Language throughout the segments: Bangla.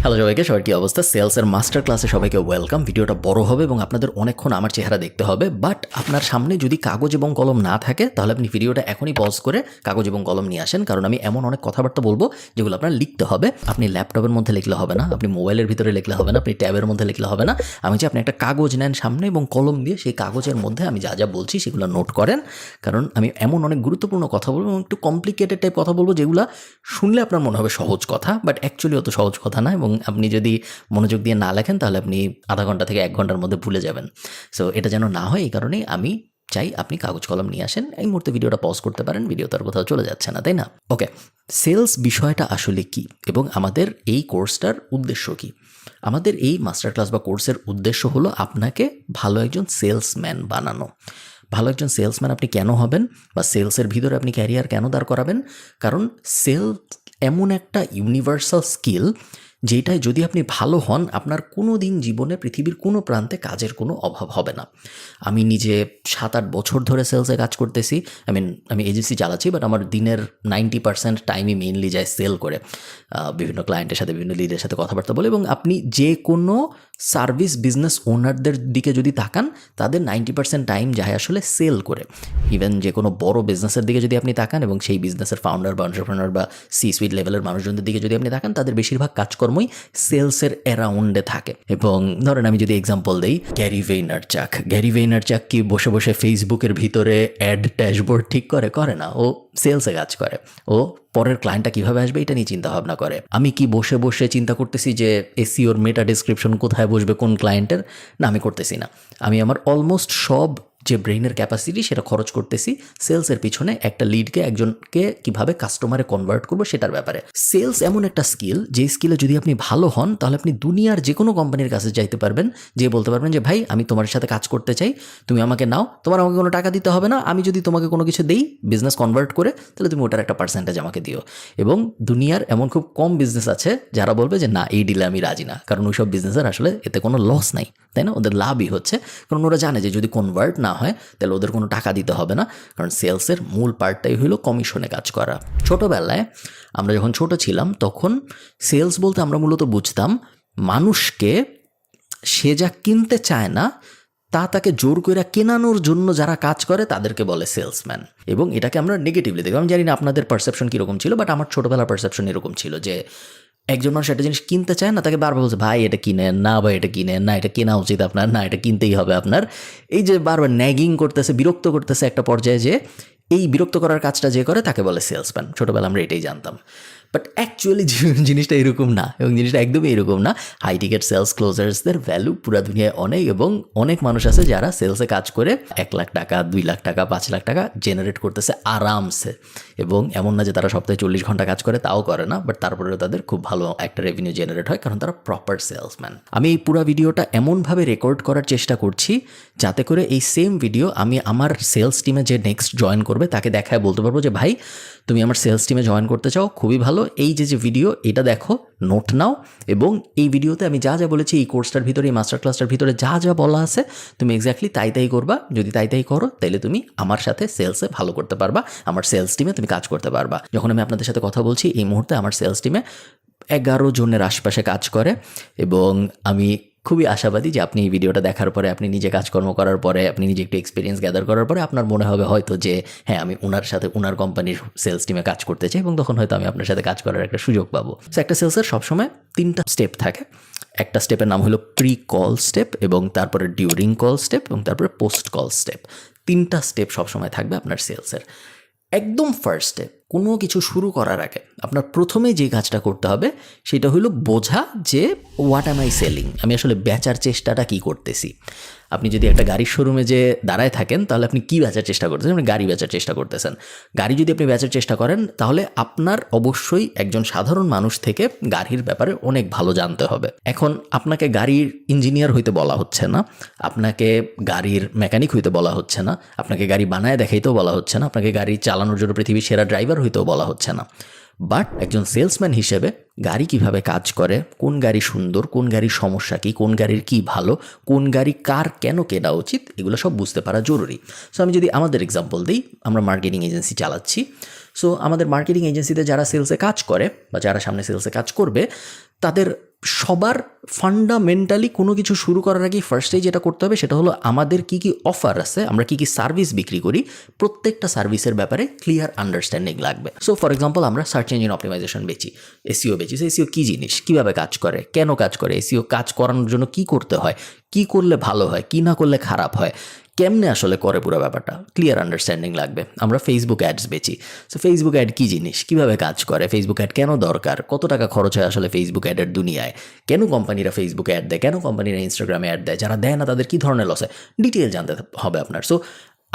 হ্যালো সবাইকে, সবার কি অবস্থা? সেলসের মাস্টার ক্লাসে সবাইকে ওয়েলকাম। ভিডিওটা বড় হবে এবং আপনাদের অনেকক্ষণ আমার চেহারা দেখতে হবে, বাট আপনার সামনে যদি কাগজ এবং কলম না থাকে তাহলে আপনি ভিডিওটা এখনই পজ করে কাগজ এবং কলম নিয়ে আসেন, কারণ আমি এমন অনেক কথাবার্তা বলবো যেগুলো আপনার লিখতে হবে। আপনি ল্যাপটপের মধ্যে লিখলে হবে না, আপনি মোবাইলের ভিতরে লিখলে হবে না, আপনি ট্যাবের মধ্যে লিখলে হবে না। আমি চাই আপনি একটা কাগজ নেন সামনে এবং কলম দিয়ে সেই কাগজের মধ্যে আমি যা যা বলছি সেগুলো নোট করেন, কারণ আমি এমন অনেক গুরুত্বপূর্ণ কথা বলবো এবং একটু কমপ্লিকেটেড টাইপ কথা বলবো যেগুলো শুনলে আপনার মনে হবে সহজ কথা, বাট অ্যাকচুয়ালি অত সহজ কথা না। এবং আপনি যদি মনোযোগ দিয়ে না লেখেন তাহলে আপনি আধা ঘন্টা থেকে 1 ঘন্টার মধ্যে ভুলে যাবেন। সো এটা যেন না হয়, এই কারণেই আমি চাই আপনি কাগজ কলম নিয়ে আসেন। এই মুহূর্তে ভিডিওটা পজ করতে পারেন, ভিডিও তো আর কোথাও চলে যাচ্ছে না, তাই না? ওকে, সেলস বিষয়টা আসলে কি এবং আমাদের এই কোর্সটার উদ্দেশ্য কি? আমাদের এই মাস্টার ক্লাস বা কোর্সের উদ্দেশ্য হলো আপনাকে ভালো একজন সেলসম্যান বানানো। ভালো একজন সেলসম্যান আপনি কেন হবেন বা সেলসের ভিতরে আপনি ক্যারিয়ার কেন দাঁড় করাবেন? কারণ সেলস এমন একটা ইউনিভার্সাল স্কিল যেটায় যদি আপনি ভালো হন, আপনার কোনো দিন জীবনে পৃথিবীর কোনো প্রান্তে কাজের কোনো অভাব হবে না। আমি নিজে 7-8 বছর ধরে সেলসে কাজ করতেছি। আমি এজেন্সি চালাচ্ছি, বাট আমার দিনের 90% টাইমই মেইনলি যায় সেল করে, বিভিন্ন ক্লায়েন্টের সাথে, বিভিন্ন লিডের সাথে কথাবার্তা বলে। এবং আপনি যে কোনো সার্ভিস বিজনেস ওনারদের দিকে যদি তাকান, তাদের 90% টাইম যায় আসলে সেল করে। ইভেন যে কোনো বড় বিজনেসের দিকে যদি আপনি তাকান এবং সেই বিজনেসের ফাউন্ডার বা এন্টারপ্রেনার বা সুইট লেভেলের মানুষজনদের দিকে যদি আপনি তাকান, তাদের বেশিরভাগ কাজকর্মই সেলসের অ্যারাউন্ডে থাকে। এবং ধরেন আমি যদি এক্সাম্পল দিই, গ্যারি ভেইনারচাক কি বসে বসে ফেসবুকের ভিতরে অ্যাড ড্যাশবোর্ড ঠিক করে না। ও সেলসে কাজ করে। ও পরের ক্লায়েন্টটা কীভাবে আসবে এটা নিয়ে চিন্তা ভাবনা করে। আমি কি বসে বসে চিন্তা করতেছি যে এসইওর মেটা ডেসক্রিপশন কোথায় বসবে কোন ক্লায়েন্টের? না, আমি করতেছি না। আমি আমার অলমোস্ট সব যে ব্রেইনের ক্যাপাসিটি সেটা খরচ করতেছি সেলসের পিছনে, একটা লিডকে একজনকে কিভাবে কাস্টমারে কনভার্ট করবো সেটার ব্যাপারে। সেলস এমন একটা স্কিল, যে স্কিলে যদি আপনি ভালো হন তাহলে আপনি দুনিয়ার যে কোনো কোম্পানির কাছে যাইতে পারবেন, যে বলতে পারবেন যে ভাই আমি তোমার সাথে কাজ করতে চাই, তুমি আমাকে নাও, তোমার আমাকে কোনো টাকা দিতে হবে না, আমি যদি তোমাকে কোনো কিছু দেই বিজনেস কনভার্ট করে, তাহলে তুমি ওটার একটা পার্সেন্টেজ আমাকে দিও। এবং দুনিয়ার এমন খুব কম বিজনেস আছে যারা বলবে যে না, এই ডিলে আমি রাজি না, কারণ ওইসব বিজনেসের আসলে এতে কোনো লস নাই, তাই না? ওদের লাভই হচ্ছে, কারণ ওরা জানে যে যদি কনভার্ট না হয় তাহলে ওদের কোনো টাকা দিতে হবে না, কারণ সেলসের মূল পার্টটাই হলো কমিশনে কাজ করা। ছোটোবেলায় আমরা যখন ছোট ছিলাম তখন সেলস বলতে আমরা মূলত বুঝতাম মানুষকে সে যা কিনতে চায় না তাকে জোর করে কেনানোর জন্য যারা কাজ করে তাদেরকে বলে সেলসম্যান। এবং এটাকে আমরা নেগেটিভলি দেখি। আমি জানি না আপনাদের পারসেপশন কীরকম ছিল, বাট আমার ছোটোবেলার পারসেপশন এরকম ছিল যে একজন মানুষ একটা জিনিস কিনতে চায় না, তাকে বারবার বলছে ভাই এটা কিনেন না, ভাই এটা কিনেন না, এটা কেনা উচিত আপনার, না এটা কিনতেই হবে আপনার। এই যে বারবার ন্যাগিং করতেছে, বিরক্ত করতেছে একটা পর্যায়ে, যে এই বিরক্ত করার কাজটা যে করে তাকে বলে সেলসম্যান। ছোটোবেলা আমরা এটাই জানতাম, বাট অ্যাকচুয়ালি জিনিসটা এরকম না, এবং জিনিসটা একদমই এরকম না। হাই টিকেট সেলস ক্লোজার্সদের ভ্যালু পুরো দুনিয়ায় অনেক, এবং অনেক মানুষ আছে যারা সেলসে কাজ করে 1 লাখ টাকা, 2 লাখ টাকা, 5 লাখ টাকা জেনারেট করতেছে আরামসে। এবং এমন না যে তারা সপ্তাহে 40 ঘন্টা কাজ করে, তাও করে না, বাট তারপরেও তাদের খুব ভালো একটা রেভিনিউ জেনারেট হয়, কারণ তারা প্রপার সেলসম্যান। আমি এই পুরো ভিডিওটা এমনভাবে রেকর্ড করার চেষ্টা করছি যাতে করে এই সেম ভিডিও আমি আমার সেলস টিমে যে নেক্সট জয়েন করবে তাকে দেখায় বলতে পারবো যে ভাই তুমি আমার সেলস টিমে জয়েন করতে চাও, খুবই ভালো, এই যে ভিডিও এটা দেখো, নোট নাও, এবং এই ভিডিওতে আমি যা যা বলেছি এই কোর্সটার ভিতরে, এই মাস্টার ক্লাসটার ভিতরে যা যা বলা আছে তুমি এক্স্যাক্টলি তাই করবা। যদি তাই করো তাহলে তুমি আমার সাথে সেলসে ভালো করতে পারবা, আমার সেলস টিমে তুমি কাজ করতে পারবা। যখন আমি আপনাদের সাথে কথা বলছি এই মুহূর্তে আমার সেলস টিমে 11 জনের আশপাশে কাজ করে, এবং আমি খুবই আশাবাদী যে আপনি এই ভিডিওটা দেখার পরে, আপনি নিজে কাজকর্ম করার পরে, আপনি নিজে একটু এক্সপিরিয়েন্স গ্যাদার করার পরে আপনার মনে হবে হয়তো যে হ্যাঁ আমি ওনার সাথে ওনার কোম্পানির সেলস টিমে কাজ করতে চাই, এবং তখন হয়তো আমি আপনার সাথে কাজ করার একটা সুযোগ পাবো। সো একটা সেলসের সবসময় 3টা স্টেপ থাকে। একটা স্টেপের নাম হলো প্রি কল স্টেপ, এবং তারপরে ডিউরিং কল স্টেপ, এবং তারপরে পোস্ট কল স্টেপ। 3টা স্টেপ সবসময় থাকবে আপনার সেলসের। একদম ফার্স্ট স্টেপ, কোনো কিছু শুরু করার আগে আপনার প্রথমে যে কাজটা করতে হবে সেটা হলো বোঝা যে হোয়াট অ্যাম আই সেলিং, আমি আসলে বেচার চেষ্টাটা কি করতেছি। আপনি যদি একটা গাড়ির শোরুমে যে দাঁড়ায় থাকেন তাহলে আপনি কী বেচার চেষ্টা করতেছেন? আপনি গাড়ি বেচার চেষ্টা করতেছেন। গাড়ি যদি আপনি বেচার চেষ্টা করেন তাহলে আপনার অবশ্যই একজন সাধারণ মানুষ থেকে গাড়ির ব্যাপারে অনেক ভালো জানতে হবে। এখন আপনাকে গাড়ির ইঞ্জিনিয়ার হইতে বলা হচ্ছে না, আপনাকে গাড়ির মেকানিক হইতে বলা হচ্ছে না, আপনাকে গাড়ি বানায় দেখাইতেও বলা হচ্ছে না, আপনাকে গাড়ি চালানোর জন্য পৃথিবীর সেরা ড্রাইভার হইতেও বলা হচ্ছে না। বাট একজন সেলসম্যান হিসেবে গাড়ি কিভাবে কাজ করে, কোন গাড়ি সুন্দর, কোন গাড়ির সমস্যা কী, কোন গাড়ির কী ভালো, কোন গাড়ি কার কেন কেনা উচিত, এগুলো সব বুঝতে পারা জরুরি। সো আমি যদি আমাদের এক্সাম্পল দিই, আমরা মার্কেটিং এজেন্সি চালাচ্ছি। সো আমাদের মার্কেটিং এজেন্সিতে যারা সেলসে কাজ করে বা যারা সামনে সেলসে কাজ করবে, তাদের সবার ফান্ডামেন্টালি কোনো কিছু শুরু করার আগেই ফার্স্টেই যেটা করতে হবে সেটা হলো আমাদের কী কী অফার আছে, আমরা কী কী সার্ভিস বিক্রি করি, প্রত্যেকটা সার্ভিসের ব্যাপারে ক্লিয়ার আন্ডারস্ট্যান্ডিং লাগবে। সো ফর এক্সাম্পল আমরা সার্চ ইঞ্জিন অপটিমাইজেশন বেচি, এসইও বেচি। এসইও কী জিনিস, কীভাবে কাজ করে, কেন কাজ করে, এসইও কাজ করানোর জন্য কী করতে হয়, কী করলে ভালো হয়, কী না করলে খারাপ হয়, কেমনে আসলে করে পুরো ব্যাপারটা ক্লিয়ার আন্ডারস্ট্যান্ডিং লাগবে। আমরা ফেসবুক অ্যাডস বেচি, সো ফেসবুক অ্যাড কী জিনিস, কীভাবে কাজ করে, ফেসবুক অ্যাড কেন দরকার, কত টাকা খরচ হয় আসলে ফেসবুক অ্যাডের দুনিয়ায়, কেন কোম্পানিরা ফেসবুকে অ্যাড দেয়, কেন কোম্পানিরা ইনস্টাগ্রামে অ্যাড দেয়, যারা দেয় না তাদের কী ধরনের লস হয়, ডিটেল জানতে হবে আপনার। সো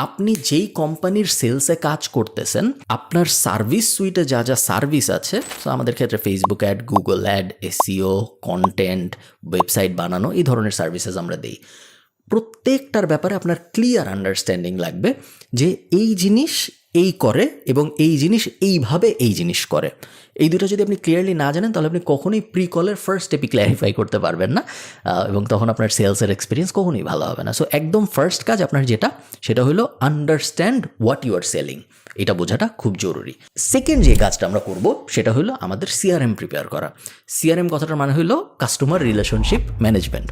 আপনি যেই কোম্পানির সেলসে কাজ করতেছেন, আপনার সার্ভিস সুইটে যা যা সার্ভিস আছে, সো আমাদের ক্ষেত্রে Facebook ad, Google ad, SEO, content, website বানানো, এই ধরনের সার্ভিসেস আমরা দিই। প্রত্যেকটার ব্যাপারে আপনার ক্লিয়ার আন্ডারস্ট্যান্ডিং লাগবে যে এই জিনিস এই করে এবং এই জিনিস এইভাবে এই জিনিস করে। এই দুটো যদি আপনি ক্লিয়ারলি না জানেন তাহলে আপনি কখনোই প্রি কলের ফার্স্ট স্টেপই ক্ল্যারিফাই করতে পারবেন না, এবং তখন আপনার সেলসের এক্সপিরিয়েন্স কখনোই ভালো হবে না। সো একদম ফার্স্ট কাজ আপনার যেটা, সেটা হলো understand what you are selling, এটা বোঝাটা খুব জরুরি। সেকেন্ড যে কাজটা আমরা করব সেটা হলো আমাদের সিআরএম প্রিপেয়ার করা। সিআরএম কথাটার মানে হলো কাস্টমার রিলেশনশিপ ম্যানেজমেন্ট।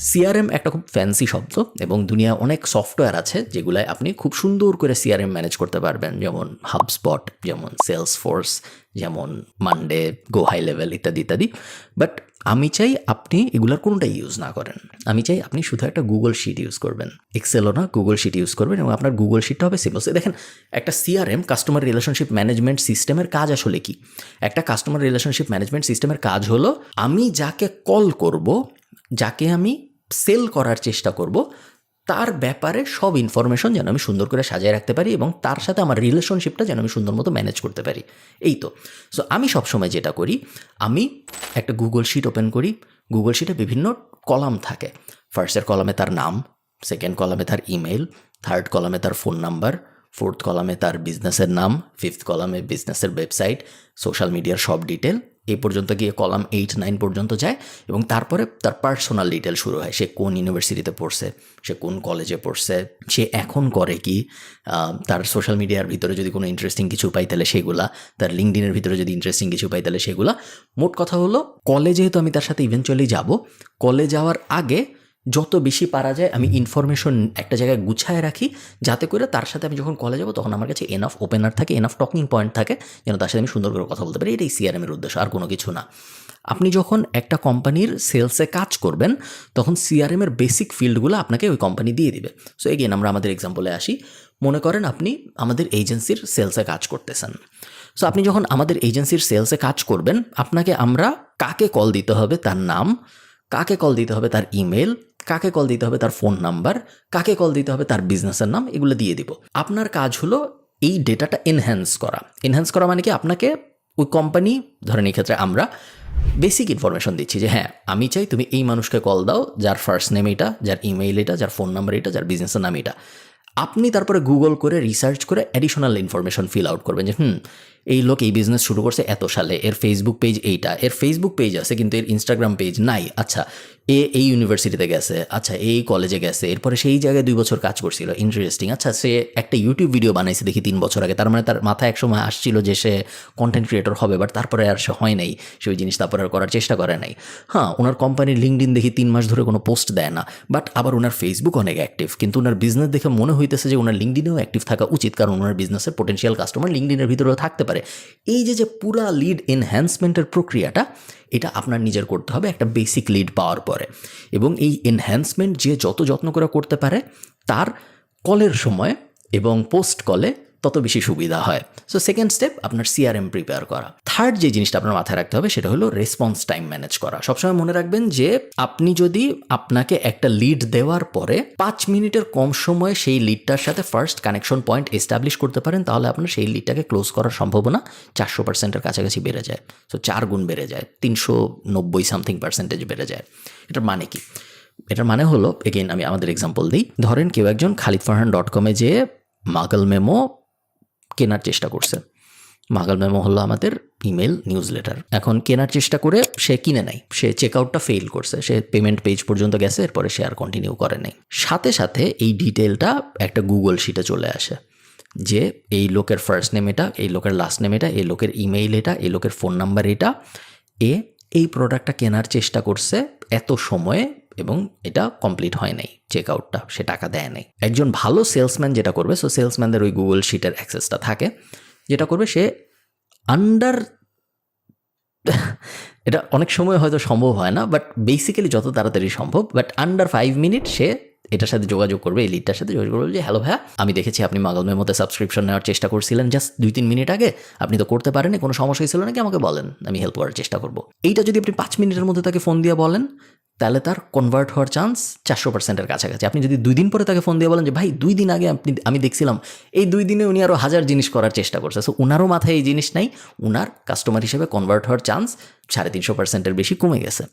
সিআরএম একটা খুব ফ্যান্সি শব্দ এবং দুনিয়া অনেক সফটওয়্যার আছে যেগুলায় আপনি খুব সুন্দর করে সিআরএম ম্যানেজ করতে পারবেন, যেমন হাবস্পট, যেমন সেলসফোর্স, যেমন মানডে, গো হাই লেভেল ইত্যাদি ইত্যাদি। বাট আমি চাই আপনি এগুলার কোনোটাই ইউজ না করেন। আমি চাই আপনি শুধু একটা গুগল শিট ইউজ করবেন, এক্সেলও না, গুগল শিট ইউজ করবেন এবং আপনার গুগল শিটটা হবে সিম্পল। দেখেন, একটা সিআরএম কাস্টমার রিলেশনশিপ ম্যানেজমেন্ট সিস্টেমের কাজ আসলে কি? একটা কাস্টমার রিলেশনশিপ ম্যানেজমেন্ট সিস্টেমের কাজ হলো আমি যাকে কল করব, যাকে আমি সেল করার চেষ্টা করব, তার ব্যাপারে সব ইনফরমেশন যেন আমি সুন্দর করে সাজিয়ে রাখতে পারি এবং তার সাথে আমার রিলেশনশিপটা যেন আমি সুন্দর মতো ম্যানেজ করতে পারি। এই তো। সো আমি সবসময় যেটা করি, আমি একটা গুগল শিট ওপেন করি। গুগল শিটে বিভিন্ন কলাম থাকে। ফার্স্টের কলামে তার নাম, সেকেন্ড কলামে তার ইমেল, থার্ড কলামে তার ফোন নাম্বার, ফোর্থ কলামে তার বিজনেসের নাম, ফিফথ কলামে বিজনেসের ওয়েবসাইট, সোশ্যাল মিডিয়ার সব ডিটেল, এই পর্যন্ত গিয়ে কলাম 8, 9 পর্যন্ত যায় এবং তারপরে তার পার্সোনাল ডিটেল শুরু হয়। সে কোন ইউনিভার্সিটিতে পড়ছে, সে কোন কলেজে পড়ছে, সে এখন করে কি, তার সোশ্যাল মিডিয়ার ভিতরে যদি কোনো ইন্টারেস্টিং কিছু পাই তাহলে সেগুলা, তার লিঙ্কডিনের ভিতরে যদি ইন্টারেস্টিং কিছু পাই তাহলে সেগুলা। মোট কথা হলো, কলেজে যেহেতু আমি তার সাথে ইভেনচুয়ালি যাব, কলে যাওয়ার আগে যত বেশি পারা যায় আমি ইনফরমেশন একটা জায়গায় গুছায় রাখি, যাতে করে তার সাথে আমি যখন কলে যাব তখন আমার কাছে এনাফ ওপেনার থাকে, এনাফ টকিং পয়েন্ট থাকে, যেন তার সাথে আমি সুন্দর করে কথা বলতে পারি। এটাই সিআরএমের উদ্দেশ্য, আর কোনো কিছু না। আপনি যখন একটা কোম্পানির সেলসে কাজ করবেন তখন সিআরএমের বেসিক ফিল্ডগুলো আপনাকে ওই কোম্পানি দিয়ে দিবে। সো এগেন আমরা আমাদের এক্সাম্পলে আসি। মনে করেন আপনি আমাদের এজেন্সির সেলসে কাজ করতেছেন। সো আপনি যখন আমাদের এজেন্সির সেলসে কাজ করবেন, আপনাকে আমরা কাকে কল দিতে হবে তার নাম, কাকে কল দিতে হবে তার ইমেল, কাকে কল দিতে হবে তার ফোন নাম্বার, কাকে কল দিতে হবে তার বিজনেসের নাম, এগুলো দিয়ে দিব। আপনার কাজ হলো এই ডেটাটা এনহ্যান্স করা। এনহ্যান্স করা মানে কি, আপনাকে ওই কোম্পানি, ধরেন এই ক্ষেত্রে আমরা বেসিক ইনফরমেশন দিচ্ছি যে হ্যাঁ আমি চাই তুমি এই মানুষকে কল দাও যার ফার্স্ট নেম এটা, যার ইমেইল এটা, যার ফোন নাম্বার এটা, যার বিজনেসের নাম এটা। আপনি তারপরে গুগল করে রিসার্চ করে অ্যাডিশনাল ইনফরমেশন ফিল আউট করবেন যে এই লোক এই বিজনেস শুরু করছে এত সালে, এর ফেসবুক পেজ এইটা, এর ফেসবুক পেজ আছে কিন্তু এর ইনস্টাগ্রাম পেজ নাই, আচ্ছা এই ইউনিভার্সিটিতে গেছে, আচ্ছা এই কলেজে গেছে, এরপরে সেই জায়গায় 2 বছর কাজ করছিল, ইন্টারেস্টিং, আচ্ছা সে একটা ইউটিউব ভিডিও বানাইছে দেখি 3 বছর আগে, তার মানে তার মাথায় একসময় আসছিল যে সে কন্টেন্ট ক্রিয়েটর হবে, বাট তারপরে আর সে হয় নাই, সে ওই জিনিস তারপরে আর করার চেষ্টা করে নাই। হ্যাঁ, ওনার কোম্পানির লিঙ্কডিন দেখি 3 মাস ধরে কোনো পোস্ট দেয় না, বাট আবার ওনার ফেসবুক অনেক অ্যাক্টিভ, কিন্তু ওনার বিজনেস দেখে মনে হইতেছে যে ওনার লিঙ্কডিনেও অ্যাক্টিভ থাকা উচিত, কারণ ওনার বিজনেসের পোটেনশিয়াল কাস্টমার লিঙ্কডিনের ভিতরেও থাকতে পারে। এই যে পুরা লিড এনহ্যান্সমেন্টের প্রক্রিয়াটা, এটা আপনার নিজের করতে হবে একটা বেসিক লিড পাওয়ার পরে, এবং এই এনহ্যান্সমেন্ট যে যত যত্ন করে করতে পারে তার কলের সময় এবং পোস্ট কলে তত বেশি সুবিধা হয়। সো সেকেন্ড স্টেপ আপনার সিআরএম প্রিপেয়ার করা। থার্ড যে জিনিসটা আপনার মাথায় রাখতে হবে সেটা হলো রেসপন্স টাইম ম্যানেজ করা। সবসময় মনে রাখবেন যে আপনি যদি আপনাকে একটা লিড দেওয়ার পরে 5 মিনিটের কম সময়ে সেই লিডটার সাথে ফার্স্ট কানেকশন পয়েন্ট এস্টাবলিশ করতে পারেন, তাহলে আপনার সেই লিডটাকে ক্লোজ করার সম্ভাবনা 400%-এর কাছাকাছি বেড়ে যায়। সো 4 গুণ বেড়ে যায়, 390 সামথিং পার্সেন্টেজ বেড়ে যায়। এটার মানে কি? এটার মানে হলো, এগেইন আমি আমাদের এক্সাম্পল দিই। ধরেন কেউ একজন khalidfarhan.com-এ যেয়ে মাগল মেমো কেনার চেষ্টা করছে। মাগল মেমো হলো আমাদের ইমেল নিউজ লেটার। এখন কেনার চেষ্টা করে সে কিনে নাই, সে চেক আউটটা ফেল করছে, সে পেমেন্ট পেজ পর্যন্ত গেছে, এরপরে সে আর কন্টিনিউ করে নাই। সাথে সাথে এই ডিটেলটা একটা গুগল শিটে চলে আসে যে এই লোকের ফার্স্ট নেম এটা, এই লোকের লাস্ট নেম এটা, এই লোকের ইমেইল এটা, এই লোকের ফোন নাম্বার এটা, এ এই প্রোডাক্টটা কেনার চেষ্টা করছে এত সময়ে এবং এটা কমপ্লিট হয় নাই, চেক আউটটা, সে টাকা দেয় নাই। একজন ভালো সেলসম্যান যেটা করবে, সো সেলসম্যানদের ওই গুগল শিটের অ্যাক্সেসটা থাকে, যেটা করবে সে আন্ডার এটা অনেক সময় হয়তো সম্ভব হয় না, বাট বেসিক্যালি যত তাড়াতাড়ি সম্ভব, বাট আন্ডার 5 মিনিট সে এটার সাথে যোগাযোগ করবে, এই লিডটার সাথে যোগাযোগ করবে যে হ্যালো ভাইয়া, আমি দেখেছি আপনি মাগলমের মধ্যে সাবস্ক্রিপশন নেওয়ার চেষ্টা করছিলেন জাস্ট 2-3 মিনিট আগে, আপনি তো করতে পারেন, কোনো সমস্যা হয়েছিল নাকি আমাকে বলেন, আমি হেল্প করার চেষ্টা করবো। এইটা যদি আপনি 5 মিনিটের মধ্যে তাকে ফোন দিয়ে বলেন, তাহলে তার কনভার্ট হওয়ার চান্স 400%-এর কাছাকাছি। আপনি যদি 2 দিন পরে তাকে ফোন দিয়ে বলেন যে ভাই 2 দিন আগে আমি দেখছিলাম, এই 2 দিনে উনি আরও 1000 জিনিস করার চেষ্টা করছে, সো উনারও মাথায় এই জিনিস নাই, উনার কাস্টমার হিসেবে কনভার্ট হওয়ার চান্স 350%-এর বেশি কমে গেছে।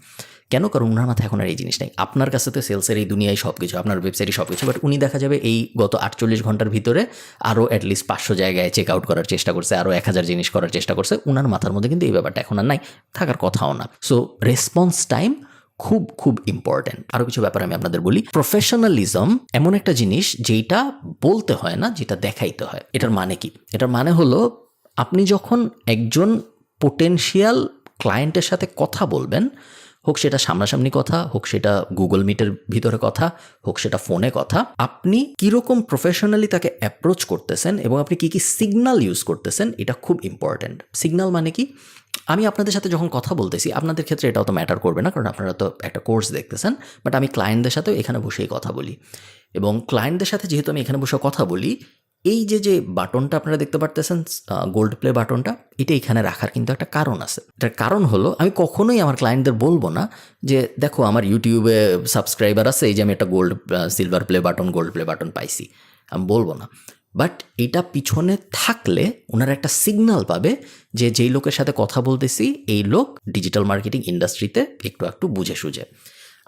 কেন? কারণ উনার মাথায় এখন আর এই জিনিস নাই। আপনার কাছে তো সেলসের এই দুনিয়ায় সব কিছু, আপনার ওয়েবসাইটে সব কিছু, বাট উনি দেখা যাবে এই গত 48 ঘন্টার ভিতরে আরও অ্যাটলিস্ট 500 জায়গায় চেক আউট করার চেষ্টা করছে, আরও 1000 জিনিস করার চেষ্টা করছে। উনার মাথার মধ্যে কিন্তু এই ব্যাপারটা এখন আর নাই, থাকার কথাও না। সো রেসপন্স টাইম খুব খুব ইম্পর্ট্যান্ট। আরও কিছু ব্যাপার আমি আপনাদের বলি। প্রফেশনালিজম এমন একটা জিনিস যেটা বলতে হয় না, যেটা দেখাইতে হয়। এটার মানে কি? এটার মানে হলো আপনি যখন একজন পোটেনশিয়াল ক্লায়েন্টের সাথে কথা বলবেন, হোক সেটা সামনাসামনি কথা, হোক সেটা গুগল মিটের ভিতরে কথা, হোক সেটা ফোনে কথা, আপনি কীরকম প্রফেশনালি তাকে অ্যাপ্রোচ করতেছেন এবং আপনি কী কী সিগন্যাল ইউজ করতেছেন, এটা খুব ইম্পর্ট্যান্ট। সিগন্যাল মানে কি? আমি আপনাদের সাথে যখন কথা বলতেছি, আপনাদের ক্ষেত্রে এটাও তো ম্যাটার করবে না, কারণ আপনারা তো একটা কোর্স দেখতেছেন, বাট আমি ক্লায়েন্টদের সাথেও এখানে বসেই কথা বলি, এবং ক্লায়েন্টদের সাথে যেহেতু আমি এখানে বসে কথা বলি, এই যে বাটনটা আপনারা দেখতে পারতেছেন, গোল্ড প্লে বাটনটা, এটা এখানে রাখার কিন্তু একটা কারণ আছে। এটার কারণ হলো আমি কখনোই আমার ক্লায়েন্টদের বলবো না যে দেখো আমার ইউটিউবে সাবস্ক্রাইবার আছে, এই যে আমি একটা silver play button, gold play button পাইছি, আমি বলবো না। বাট এটা পিছনে থাকলে ওনারা একটা সিগন্যাল পাবে যে যেই লোকের সাথে কথা বলতেছি এই লোক ডিজিটাল মার্কেটিং ইন্ডাস্ট্রিতে একটু বুঝে সুঝে।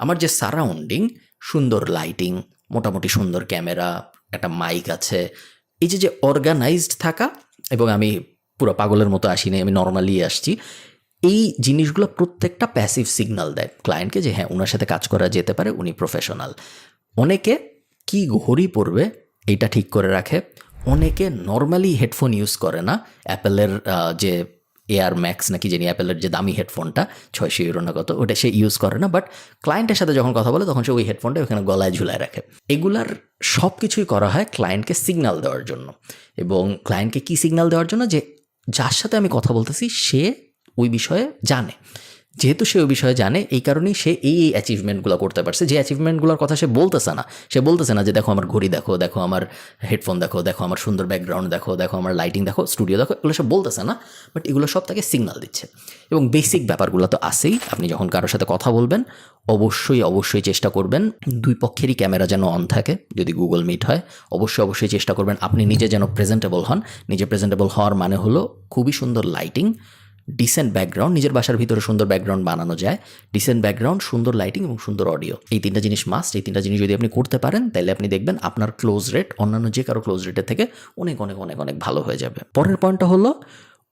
আমার যে সারাউন্ডিং, সুন্দর লাইটিং, মোটামুটি সুন্দর ক্যামেরা, একটা মাইক আছে, এই যে অর্গানাইজড থাকা, এবং আমি পুরো পাগলের মতো আসিনি, আমি নর্মালি আসছি, এই জিনিসগুলো প্রত্যেকটা প্যাসিভ সিগন্যাল দেয় ক্লায়েন্টকে যে হ্যাঁ ওনার সাথে কাজ করা যেতে পারে, উনি প্রফেশনাল। অনেকে কি ঘড়ি পরবে এইটা ঠিক করে রাখে, অনেকে নর্মালি হেডফোন ইউজ করে না, অ্যাপেলের যে এয়ার ম্যাক্স নাকি জানি অ্যাপেলের যে দামি হেডফোনটা 600 ইউরো না কত, ওটা সে ইউজ করে না, বাট ক্লায়েন্টের সাথে যখন কথা বলে তখন সে ওই হেডফোনটা ওখানে গলায় ঝুলায় রাখে। এগুলার সব কিছুই করা হয় ক্লায়েন্টকে সিগন্যাল দেওয়ার জন্য। এবং ক্লায়েন্টকে কী সিগন্যাল দেওয়ার জন্য? যে যার সাথে আমি কথা বলতেছি সে ওই বিষয়ে জানে, যেহেতু সে ওই বিষয়ে জানে, এই কারণেই সে এই অ্যাচিভমেন্টগুলো করতে পারছে, যে অ্যাচিভমেন্টগুলোর কথা সে বলতেছে না যে দেখো আমার ঘড়ি দেখো, দেখো আমার হেডফোন দেখো, দেখো আমার সুন্দর ব্যাকগ্রাউন্ড দেখো, দেখো আমার লাইটিং দেখো, স্টুডিও দেখো, এগুলো সব বলতেছে না, বাট এগুলো সব তাকে সিগন্যাল দিচ্ছে। এবং বেসিক ব্যাপারগুলো তো আছেই। আপনি যখন কারোর সাথে কথা বলবেন অবশ্যই চেষ্টা করবেন দুই পক্ষেরই ক্যামেরা যেন অন থাকে, যদি গুগল মিট হয় অবশ্যই চেষ্টা করবেন আপনি নিজে যেন প্রেজেন্টেবল হন। নিজে প্রেজেন্টেবল হওয়ার মানে হলো খুবই সুন্দর লাইটিং, ডিসেন্ট ব্যাকগ্রাউন্ড, নিজের বাসার ভিতরে সুন্দর ব্যাকগ্রাউন্ড বানানো যায়, ডিসেন্ট ব্যাকগ্রাউন্ড, সুন্দর লাইটিং এবং সুন্দর অডিও, এই 3টা জিনিস মাস্ট। এই 3টা জিনিস যদি আপনি করতে পারেন তাহলে আপনি দেখবেন আপনার ক্লোজ রেট অন্যান্য যে কারো ক্লোজ রেটের থেকে অনেক ভালো হয়ে যাবে। পরের পয়েন্টটা হলো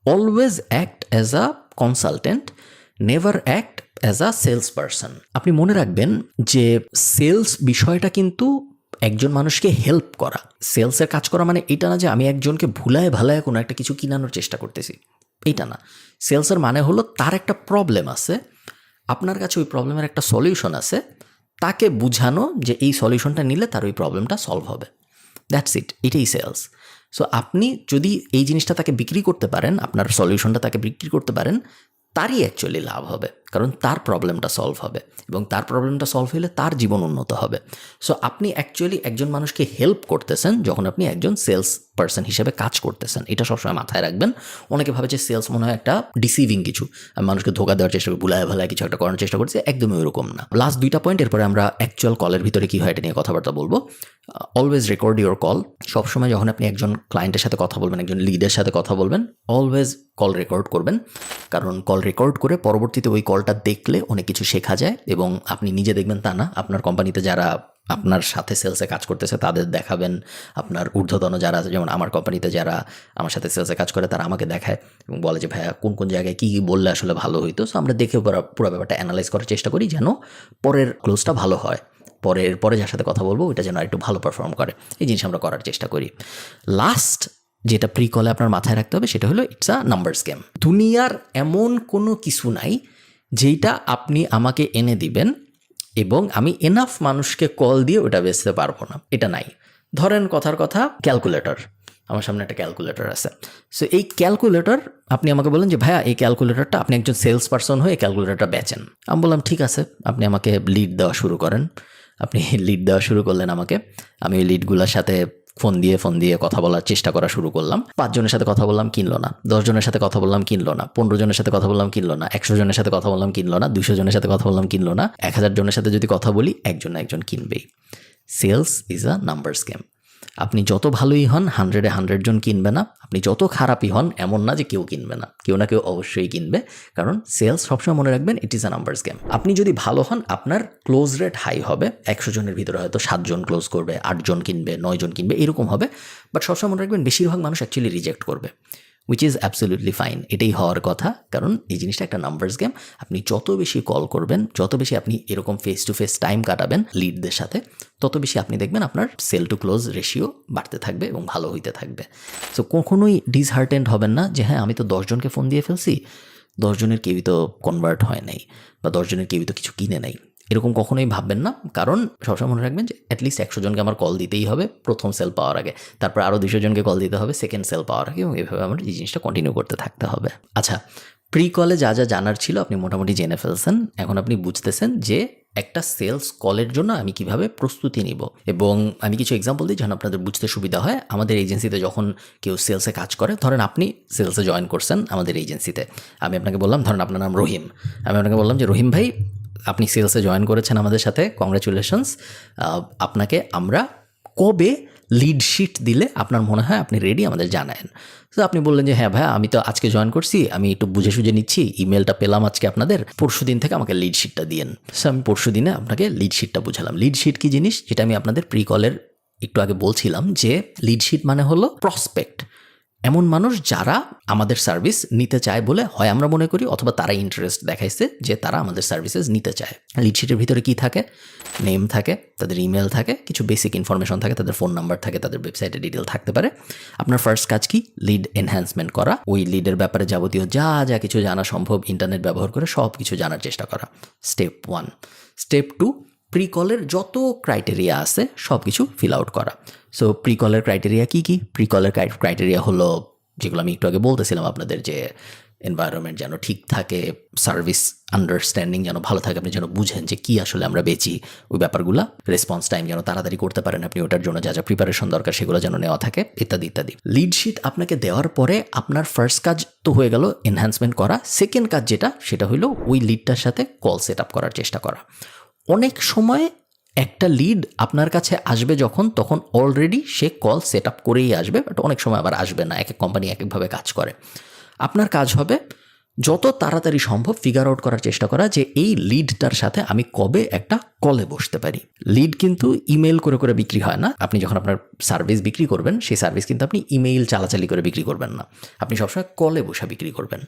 always act as a consultant, never act as a sales person. আপনি মনে রাখবেন যে সেলস বিষয়টা কিন্তু একজন মানুষকে হেল্প করা। সেলসের কাজ করা মানে এটা না যে আমি একজনকে ভুলায় ভালায় কোনো একটা কিছু কিনানোর চেষ্টা করতেছি, এইটা না। সেলসের মানে হলো তার একটা প্রবলেম আছে, আপনার কাছে ওই প্রবলেমের একটা সলিউশন আছে, তাকে বুঝানো যে এই সলিউশনটা নিলে তার ওই প্রবলেমটা সলভ হবে, দ্যাটস ইট, এটাই সেলস। সো আপনি যদি এই জিনিসটা তাকে বিক্রি করতে পারেন, আপনার সলিউশনটা তাকে বিক্রি করতে পারেন, তারই অ্যাকচুয়ালি লাভ হবে, কারণ তার প্রবলেমটা সলভ হবে এবং তার প্রবলেমটা সলভ হলে তার জীবন উন্নত হবে। সো আপনি অ্যাকচুয়ালি একজন মানুষকে হেল্প করতেছেন যখন আপনি একজন সেলস পার্সন হিসেবে কাজ করতেছেন, এটা সবসময় মাথায় রাখবেন। অনেকে ভাবে যে সেলস মনে হয় একটা ডিসিভিং কিছু, আমি মানুষকে ধোকা দেওয়ার চেষ্টা করি, ভুলায় ভালায় কিছু একটা করার চেষ্টা করছি, একদমই ওরকম না। লাস্ট 2টা পয়েন্ট, এরপরে আমরা অ্যাকচুয়াল কলের ভিতরে কী হয় এটা নিয়ে কথাবার্তা বলবো। Always record your call. সবসময় যখন আপনি একজন ক্লায়েন্টের সাথে কথা বলবেন, একজন লিডের সাথে কথা বলবেন, অলওয়েজ কল রেকর্ড করবেন, কারণ কল রেকর্ড করে পরবর্তীতে ওই কলটা দেখলে অনেক কিছু শেখা যায়। এবং আপনি নিজে দেখবেন তা না, আপনার কোম্পানিতে যারা আপনার সাথে সেলসে কাজ করতেছে তাদের দেখাবেন, আপনার ঊর্ধ্বতন যারা আছে, যেমন আমার কোম্পানিতে যারা আমার সাথে সেলসে কাজ করে তারা আমাকে দেখায় এবং বলে যে ভাইয়া কোন জায়গায় কী বললে আসলে ভালো হইতো। সো আমরা দেখে পুরো ব্যাপারটা অ্যানালাইজ করার চেষ্টা করি যেন পরের ক্লোজটা ভালো হয়, পরে যার সাথে কথা বলবো ওইটা যেন একটু ভালো পারফর্ম করে, এই জিনিস আমরা করার চেষ্টা করি। লাস্ট যেটা প্রি কলে আপনার মাথায় রাখতে হবে সেটা হলো ইটস আ নাম্বারস গেম। দুনিয়ার এমন কোনো কিছু নাই যেইটা আপনি আমাকে এনে দিবেন এবং আমি এনাফ মানুষকে কল দিয়ে ওটা বেচতে পারবো না, এটা নাই। ধরেন কথার কথা ক্যালকুলেটর, আমার সামনে একটা ক্যালকুলেটর আছে। সো এই ক্যালকুলেটর আপনি আমাকে বলেন যে ভাইয়া এই ক্যালকুলেটরটা, আপনি একজন সেলস পারসন হয়ে এই ক্যালকুলেটরটা বেচেন। আমি বললাম ঠিক আছে, আপনি আমাকে লিড দেওয়া শুরু করেন। আপনি লিড দেওয়া শুরু করলেন আমাকে, আমি ওই লিডগুলোর সাথে ফোন দিয়ে কথা বলার চেষ্টা করা শুরু করলাম। 5 জনের সাথে কথা বললাম, কিনলো না। 10 জনের সাথে কথা বললাম, কিনলো না। 15 জনের সাথে কথা বললাম, কিনলো না। 100 জনের সাথে কথা বললাম, কিনলো না। 200 জনের সাথে কথা বললাম, কিনলো না। 1000 জনের সাথে যদি কথা বলি, একজন না একজন কিনবেই। Sales is a numbers game. আপনি যত ভালোই হন, 100-এ 100 জন কিনবে না। আপনি যত খারাপই হন, এমন না যে কেউ কিনবে না, কেউ না কেউ অবশ্যই কিনবে। কারণ সেলস সবসময় মনে রাখবেন, it is a numbers game. আপনি যদি ভালো হন, আপনার ক্লোজ রেট হাই হবে। 100 জনের ভিতরে হয়তো 7 জন ক্লোজ করবে, 8 জন কিনবে, 9 জন কিনবে, এরকম হবে। বাট সবসময় মনে রাখবেন, বেশিরভাগ মানুষ অ্যাকচুয়ালি রিজেক্ট করবে, উইচ ইজ অ্যাবসলিউটলি ফাইন। এটাই হওয়ার কথা, কারণ এই জিনিসটা একটা নাম্বারস গেম। আপনি যত বেশি কল করবেন, যত বেশি আপনি এরকম ফেস টু ফেস টাইম কাটাবেন লিডদের সাথে, তত বেশি আপনি দেখবেন আপনার সেল টু ক্লোজ রেশিও বাড়তে থাকবে এবং ভালো হইতে থাকবে। সো কখনোই ডিসহার্টেন্ড হবেন না যে হ্যাঁ আমি তো 10 জনকে ফোন দিয়ে ফেলছি, 10 জনের কেউই তো কনভার্ট হয় নাই, বা 10 জনের কেউই তো কিছু কিনে নাই, এরকম কখনোই ভাববেন না। কারণ সবসময় মনে রাখবেন যে অ্যাটলিস্ট 100 জনকে আমার কল দিতেই হবে প্রথম সেল পাওয়ার আগে, তারপর আরও 200 জনকে কল দিতে হবে সেকেন্ড সেল পাওয়ার আগে, এবং এভাবে আমার এই জিনিসটা কন্টিনিউ করতে থাকতে হবে। আচ্ছা, প্রি কলে যা যা জানার ছিল আপনি মোটামুটি জেনে ফেলছেন। এখন আপনি বুঝতেছেন যে একটা সেলস কলের জন্য আমি কিভাবে প্রস্তুতি নিব, এবং আমি কিছু এক্সাম্পল দিই যেন আপনাদের বুঝতে সুবিধা হয়। আমাদের এজেন্সিতে যখন কেউ সেলসে কাজ করে, ধরেন আপনি সেলসে জয়েন করছেন আমাদের এজেন্সিতে, আমি আপনাকে বললাম, ধরেন আপনার নাম রহিম, আমি আপনাকে বললাম যে রহিম ভাই আপনি সেলসে জয়েন করেছেন আমাদের সাথে, কংগ্রাচুলেশনস। আপনাকে আমরা কবে লিড শিট দিলে আপনার মনে হয় আপনি রেডি, আমাদের জানায়েন। তো আপনি বললেন যে হ্যাঁ ভাইয়া আমি তো আজকে জয়েন করছি, আমি একটু বুঝে সুঝে নিচ্ছি, ইমেলটা পেলাম আজকে আপনাদের, পরশু দিন থেকে আমাকে লিড শিটটা দিয়েন। সো আমি পরশু দিনে আপনাকে লিড শিটটা বুঝালাম। লিড শিট কি জিনিস, যেটা আমি আপনাদের প্রি কলের একটু আগে বলছিলাম, যে লিড শিট মানে হলো প্রসপেক্ট, এমন মানুষ যারা আমাদের সার্ভিস নিতে চায় বলে হয় আমরা মনে করি, অথবা তারা ইন্টারেস্ট দেখাইছে যে তারা আমাদের সার্ভিসেস নিতে চায়। লিডশিটের ভিতরে কি থাকে, নেম থাকে, তাদের ইমেল থাকে, কিছু বেসিক ইনফরমেশন থাকে, তাদের ফোন নাম্বার থাকে, তাদের ওয়েবসাইটে ডিটেল থাকতে পারে। আপনার ফার্স্ট কাজ কি, লিড এনহ্যান্সমেন্ট করা, ওই লিডের ব্যাপারে যাবতীয় যা যা কিছু জানা সম্ভব ইন্টারনেট ব্যবহার করে সব কিছু জানার চেষ্টা করা, স্টেপ 1। স্টেপ 2, প্রি কলের যত ক্রাইটেরিয়া আছে সব কিছু ফিল আউট করা। সো প্রি কলের ক্রাইটেরিয়া কী কী? প্রি কলের ক্রাইটেরিয়া হলো যেগুলো আমি একটু আগে বলতেছিলাম আপনাদের, যে এনভায়রনমেন্ট যেন ঠিক থাকে, সার্ভিস আন্ডারস্ট্যান্ডিং যেন ভালো থাকে, আপনি যেন বুঝেন যে কী আসলে আমরা বেচি, ওই ব্যাপারগুলো, রেসপন্স টাইম যেন তাড়াতাড়ি করতে পারেন আপনি, ওটার জন্য যা যা প্রিপারেশন দরকার সেগুলো যেন নেওয়া থাকে, ইত্যাদি ইত্যাদি। লিড শিট আপনাকে দেওয়ার পরে আপনার ফার্স্ট কাজ তো হয়ে গেল এনহ্যান্সমেন্ট করা। সেকেন্ড কাজ যেটা, সেটা হলো ওই লিডটার সাথে কল সেট আপ করার চেষ্টা করা। অনেক সময় একটা লিড আপনার কাছে আসবে যখন, তখন অলরেডি সে কল সেট আপ করেই আসবে, বাট অনেক সময় আবার আসবে না, এক এক কোম্পানি এক একভাবে কাজ করে। আপনার কাজ হবে যত তাড়াতাড়ি সম্ভব ফিগার আউট করার চেষ্টা করা যে এই লিডটার সাথে আমি কবে একটা কলে বসতে পারি। লিড কিন্তু ইমেল করে করে বিক্রি হয় না। আপনি যখন আপনার সার্ভিস বিক্রি করবেন, সেই সার্ভিস কিন্তু আপনি ইমেইল চালাচালি করে বিক্রি করবেন না, আপনি সবসময় কলে বসে বিক্রি করবেন,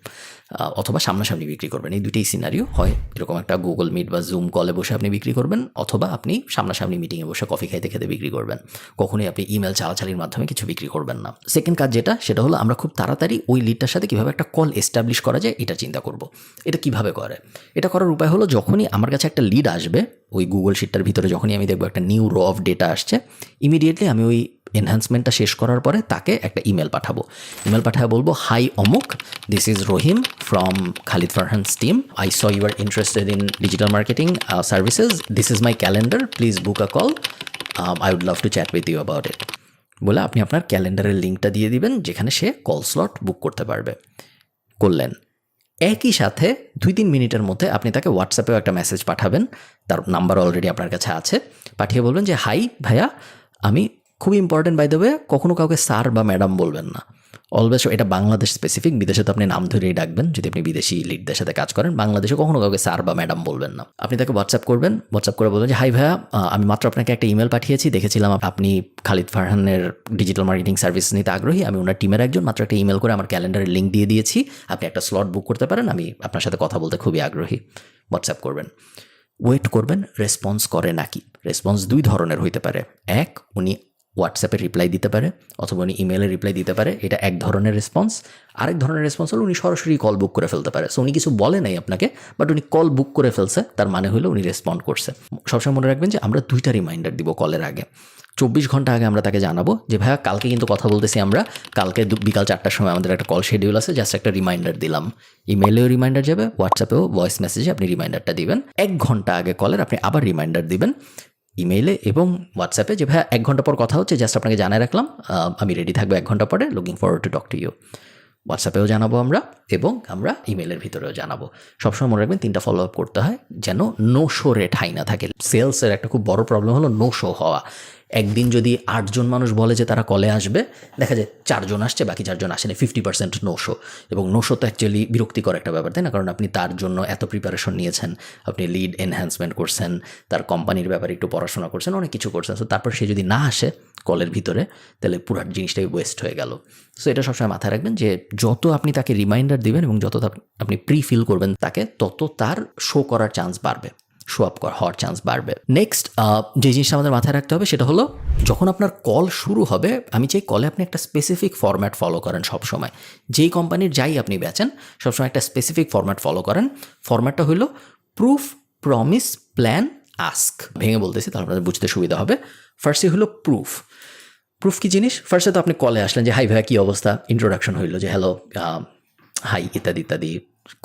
অথবা সামনাসামনি বিক্রি করবেন। এই দুটোই সিনারিও হয়, এরকম একটা গুগল মিট বা জুম কলে বসে আপনি বিক্রি করবেন, অথবা আপনি সামনাসামনি মিটিংয়ে বসে কফি খাইতে খেতে বিক্রি করবেন। কখনোই আপনি ইমেল চালাচালির মাধ্যমে কিছু বিক্রি করবেন না। সেকেন্ড কাজ যেটা, সেটা হলো আমরা খুব তাড়াতাড়ি ওই লিডটার সাথে কীভাবে একটা কল এস্টাবলিশ করা যায় এটা চিন্তা করব। এটা কিভাবে করে? এটা করার উপায় হলো, যখনই আমার কাছে একটা লিড আসবে ওই গুগল শিটটার ভিতরে, যখনই আমি দেখবো একটা নিউ র অফ ডেটা আসছে, ইমিডিয়েটলি আমি ওই এনহ্যান্সমেন্টটা শেষ করার পরে তাকে একটা ইমেল পাঠাবো। ইমেল পাঠায় বলবো, হাই অমুক, this is Rahim from Khalid Farhan's team, I saw you are interested in digital marketing services, this is my calendar, please book a call, I would love to chat with you about it. বলে আপনি আপনার ক্যালেন্ডারের লিঙ্কটা দিয়ে দিবেন, যেখানে সে কল স্লট বুক করতে পারবে। করলেন। একই সাথে 2-3 মিনিটের মধ্যে আপনি তাকে হোয়াটসঅ্যাপেও একটা মেসেজ পাঠাবেন, তার নাম্বার অলরেডি আপনার কাছে আছে, পাঠিয়ে বলবেন যে হাই ভাইয়া, আমি খুবই ইম্পর্টেন্ট বাই দ্য ওয়ে, কখনো কাউকে স্যার বা ম্যাডাম বলবেন না, অলওয়েজ, এটা বাংলাদেশ স্পেসিফিক, বিদেশে তো আপনি নাম ধরেই ডাকবেন যদি আপনি বিদেশি লিডদের সাথে কাজ করেন, বাংলাদেশে কখনো কাউকে স্যার বা ম্যাডাম বলবেন না। আপনি তাকে হোয়াটসঅ্যাপ করবেন, হোয়াটসঅ্যাপ করে বলবেন যে হাই ভাইয়া, আমি মাত্র আপনাকে একটা ইমেল পাঠিয়েছি, দেখেছিলাম আপনি খালিদ ফারহানের ডিজিটাল মার্কেটিং সার্ভিস নিতে আগ্রহী, আমি ওনার টিমের একজন, মাত্র একটা ইমেল করে আমার ক্যালেন্ডারের লিঙ্ক দিয়ে দিয়েছি, আপনি একটা স্লট বুক করতে পারেন, আমি আপনার সাথে কথা বলতে খুবই আগ্রহী। হোয়াটসঅ্যাপ করবেন, ওয়েট করবেন রেসপন্স করে নাকি। রেসপন্স 2 ধরনের হইতে পারে। এক, উনি হোয়াটসঅ্যাপে রিপ্লাই দিতে পারে অথবা উনি ইমেলে রিপ্লাই দিতে পারে, এটা এক ধরনের রেসপন্স। আরেক ধরনের রেসপন্স হলো উনি সরাসরি কল বুক করে ফেলতে পারে। সো উনি কিছু বলে নাই আপনাকে, বাট উনি কল বুক করে ফেলছে, তার মানে হলো উনি রেসপন্ড করছে। সবসময় মনে রাখবেন যে আমরা 2টা রিমাইন্ডার দিব কলের আগে। 24 ঘন্টা আগে আমরা তাকে জানাবো যে ভাইয়া কালকে কিন্তু কথা বলতেছি আমরা, কালকে বিকাল 4টার সময় আমাদের একটা কল শিডিউল আছে, জাস্ট একটা রিমাইন্ডার দিলাম। ইমেলেও রিমাইন্ডার যাবে, হোয়াটসঅ্যাপেও ভয়েস মেসেজে আপনি রিমাইন্ডারটা দিবেন। 1 ঘন্টা আগে কলের আপনি আবার রিমাইন্ডার দিবেন ইমেইলে এবং হোয়াটসঅ্যাপে যে ভাইয়া 1 ঘন্টা পর কথা হচ্ছে, জাস্ট আপনাকে জানাই রাখলাম আমি রেডি থাকবো 1 ঘন্টা পরে, looking forward to talk to you. হোয়াটসঅ্যাপেও জানাবো আমরা এবং আমরা ইমেলের ভিতরেও জানাবো। সবসময় মনে রাখবেন 3টা ফলো আপ করতে হয় যেন নো শো রেট হাই না থাকে। সেলসের একটা খুব বড় প্রবলেম হলো নো শো হওয়া। একদিন যদি 8 জন মানুষ বলে যে তারা কলে আসবে, দেখা যায় 4 জন আসছে, বাকি 4 জন আসেনি, 50% নো শো। এবং নো শো তো অ্যাকচুয়ালি বিরক্তিকর একটা ব্যাপার, তাই না? কারণ আপনি তার জন্য এত প্রিপারেশন নিয়েছেন, আপনি লিড এনহ্যান্সমেন্ট করছেন, তার কোম্পানির ব্যাপারে একটু পড়াশোনা করছেন, অনেক কিছু করছেন। সো তারপর সে যদি না আসে কলের ভিতরে, তাহলে পুরো জিনিসটাই ওয়েস্ট হয়ে গেল। সো এটা সবসময় মাথায় রাখবেন যে যত আপনি তাকে রিমাইন্ডার দিবেন এবং যত আপনি প্রি ফিল করবেন তাকে, তত তার শো করার চান্স বাড়বে, শো আপ হওয়ার চান্স বাড়বে। নেক্সট যে জিনিসটা আমাদের মাথায় রাখতে হবে সেটা হলো যখন আপনার কল শুরু হবে, আমি চাই কলে আপনি একটা স্পেসিফিক ফরম্যাট ফলো করেন সবসময়। যেই কোম্পানির যাই আপনি বেচেন, সবসময় একটা স্পেসিফিক ফরম্যাট ফলো করেন। ফরম্যাটটা হলো প্রুফ, প্রমিস, প্ল্যান, আস্ক। ভেঙে বলতেছি তাহলে আপনাদের বুঝতে সুবিধা হবে। ফার্স্টে হলো প্রুফ। প্রুফ কি জিনিস? ফার্স্টে তো আপনি কলে আসলেন যে হাই ভাইয়া কী অবস্থা, ইন্ট্রোডাকশন হইলো যে হ্যালো হাই ইত্যাদি ইত্যাদি,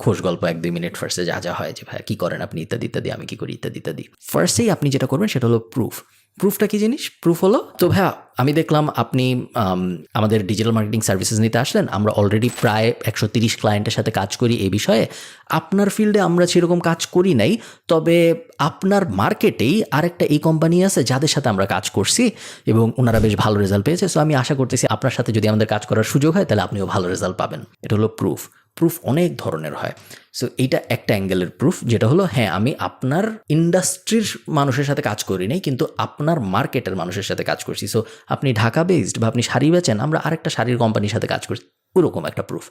খোঁজ গল্প 1-2 মিনিট ফার্স্টে যা যা হয় যে ভাইয়া কী করেন আপনি ইত্যাদি ইত্যাদি, আমি কী করি ইত্যাদি ইত্যাদি। ফার্স্টেই আপনি যেটা করবেন সেটা হলো প্রুফ। প্রুফটা কি জিনিস? প্রুফ হলো তো ভাইয়া আমি দেখলাম আপনি আমাদের ডিজিটাল মার্কেটিং সার্ভিসেস নিতে আসলেন, আমরা অলরেডি প্রায় 130 ক্লায়েন্টের সাথে কাজ করি এই বিষয়ে। আপনার ফিল্ডে আমরা সেরকম কাজ করি নাই, তবে আপনার মার্কেটেই আরেকটা এই কোম্পানি আছে যাদের সাথে আমরা কাজ করছি এবং ওনারা বেশ ভালো রেজাল্ট পেয়েছে। সো আমি আশা করতেছি আপনার সাথে যদি আমাদের কাজ করার সুযোগ হয় তাহলে আপনিও ভালো রেজাল্ট পাবেন। এটা হলো প্রুফ। প্রুফ অনেক ধরনের হয়। সো এইটা একটা অ্যাঙ্গেলের প্রুফ, যেটা হলো হ্যাঁ আমি আপনার ইন্ডাস্ট্রির মানুষের সাথে কাজ করি নাই, কিন্তু আপনার মার্কেটের মানুষের সাথে কাজ করছি। সো আপনি ঢাকা বেসড বা আপনি শাড়ি বেচেন, আমরা আরেকটা শাড়ির কোম্পানির সাথে কাজ করছি, ওরকম একটা প্রুফ।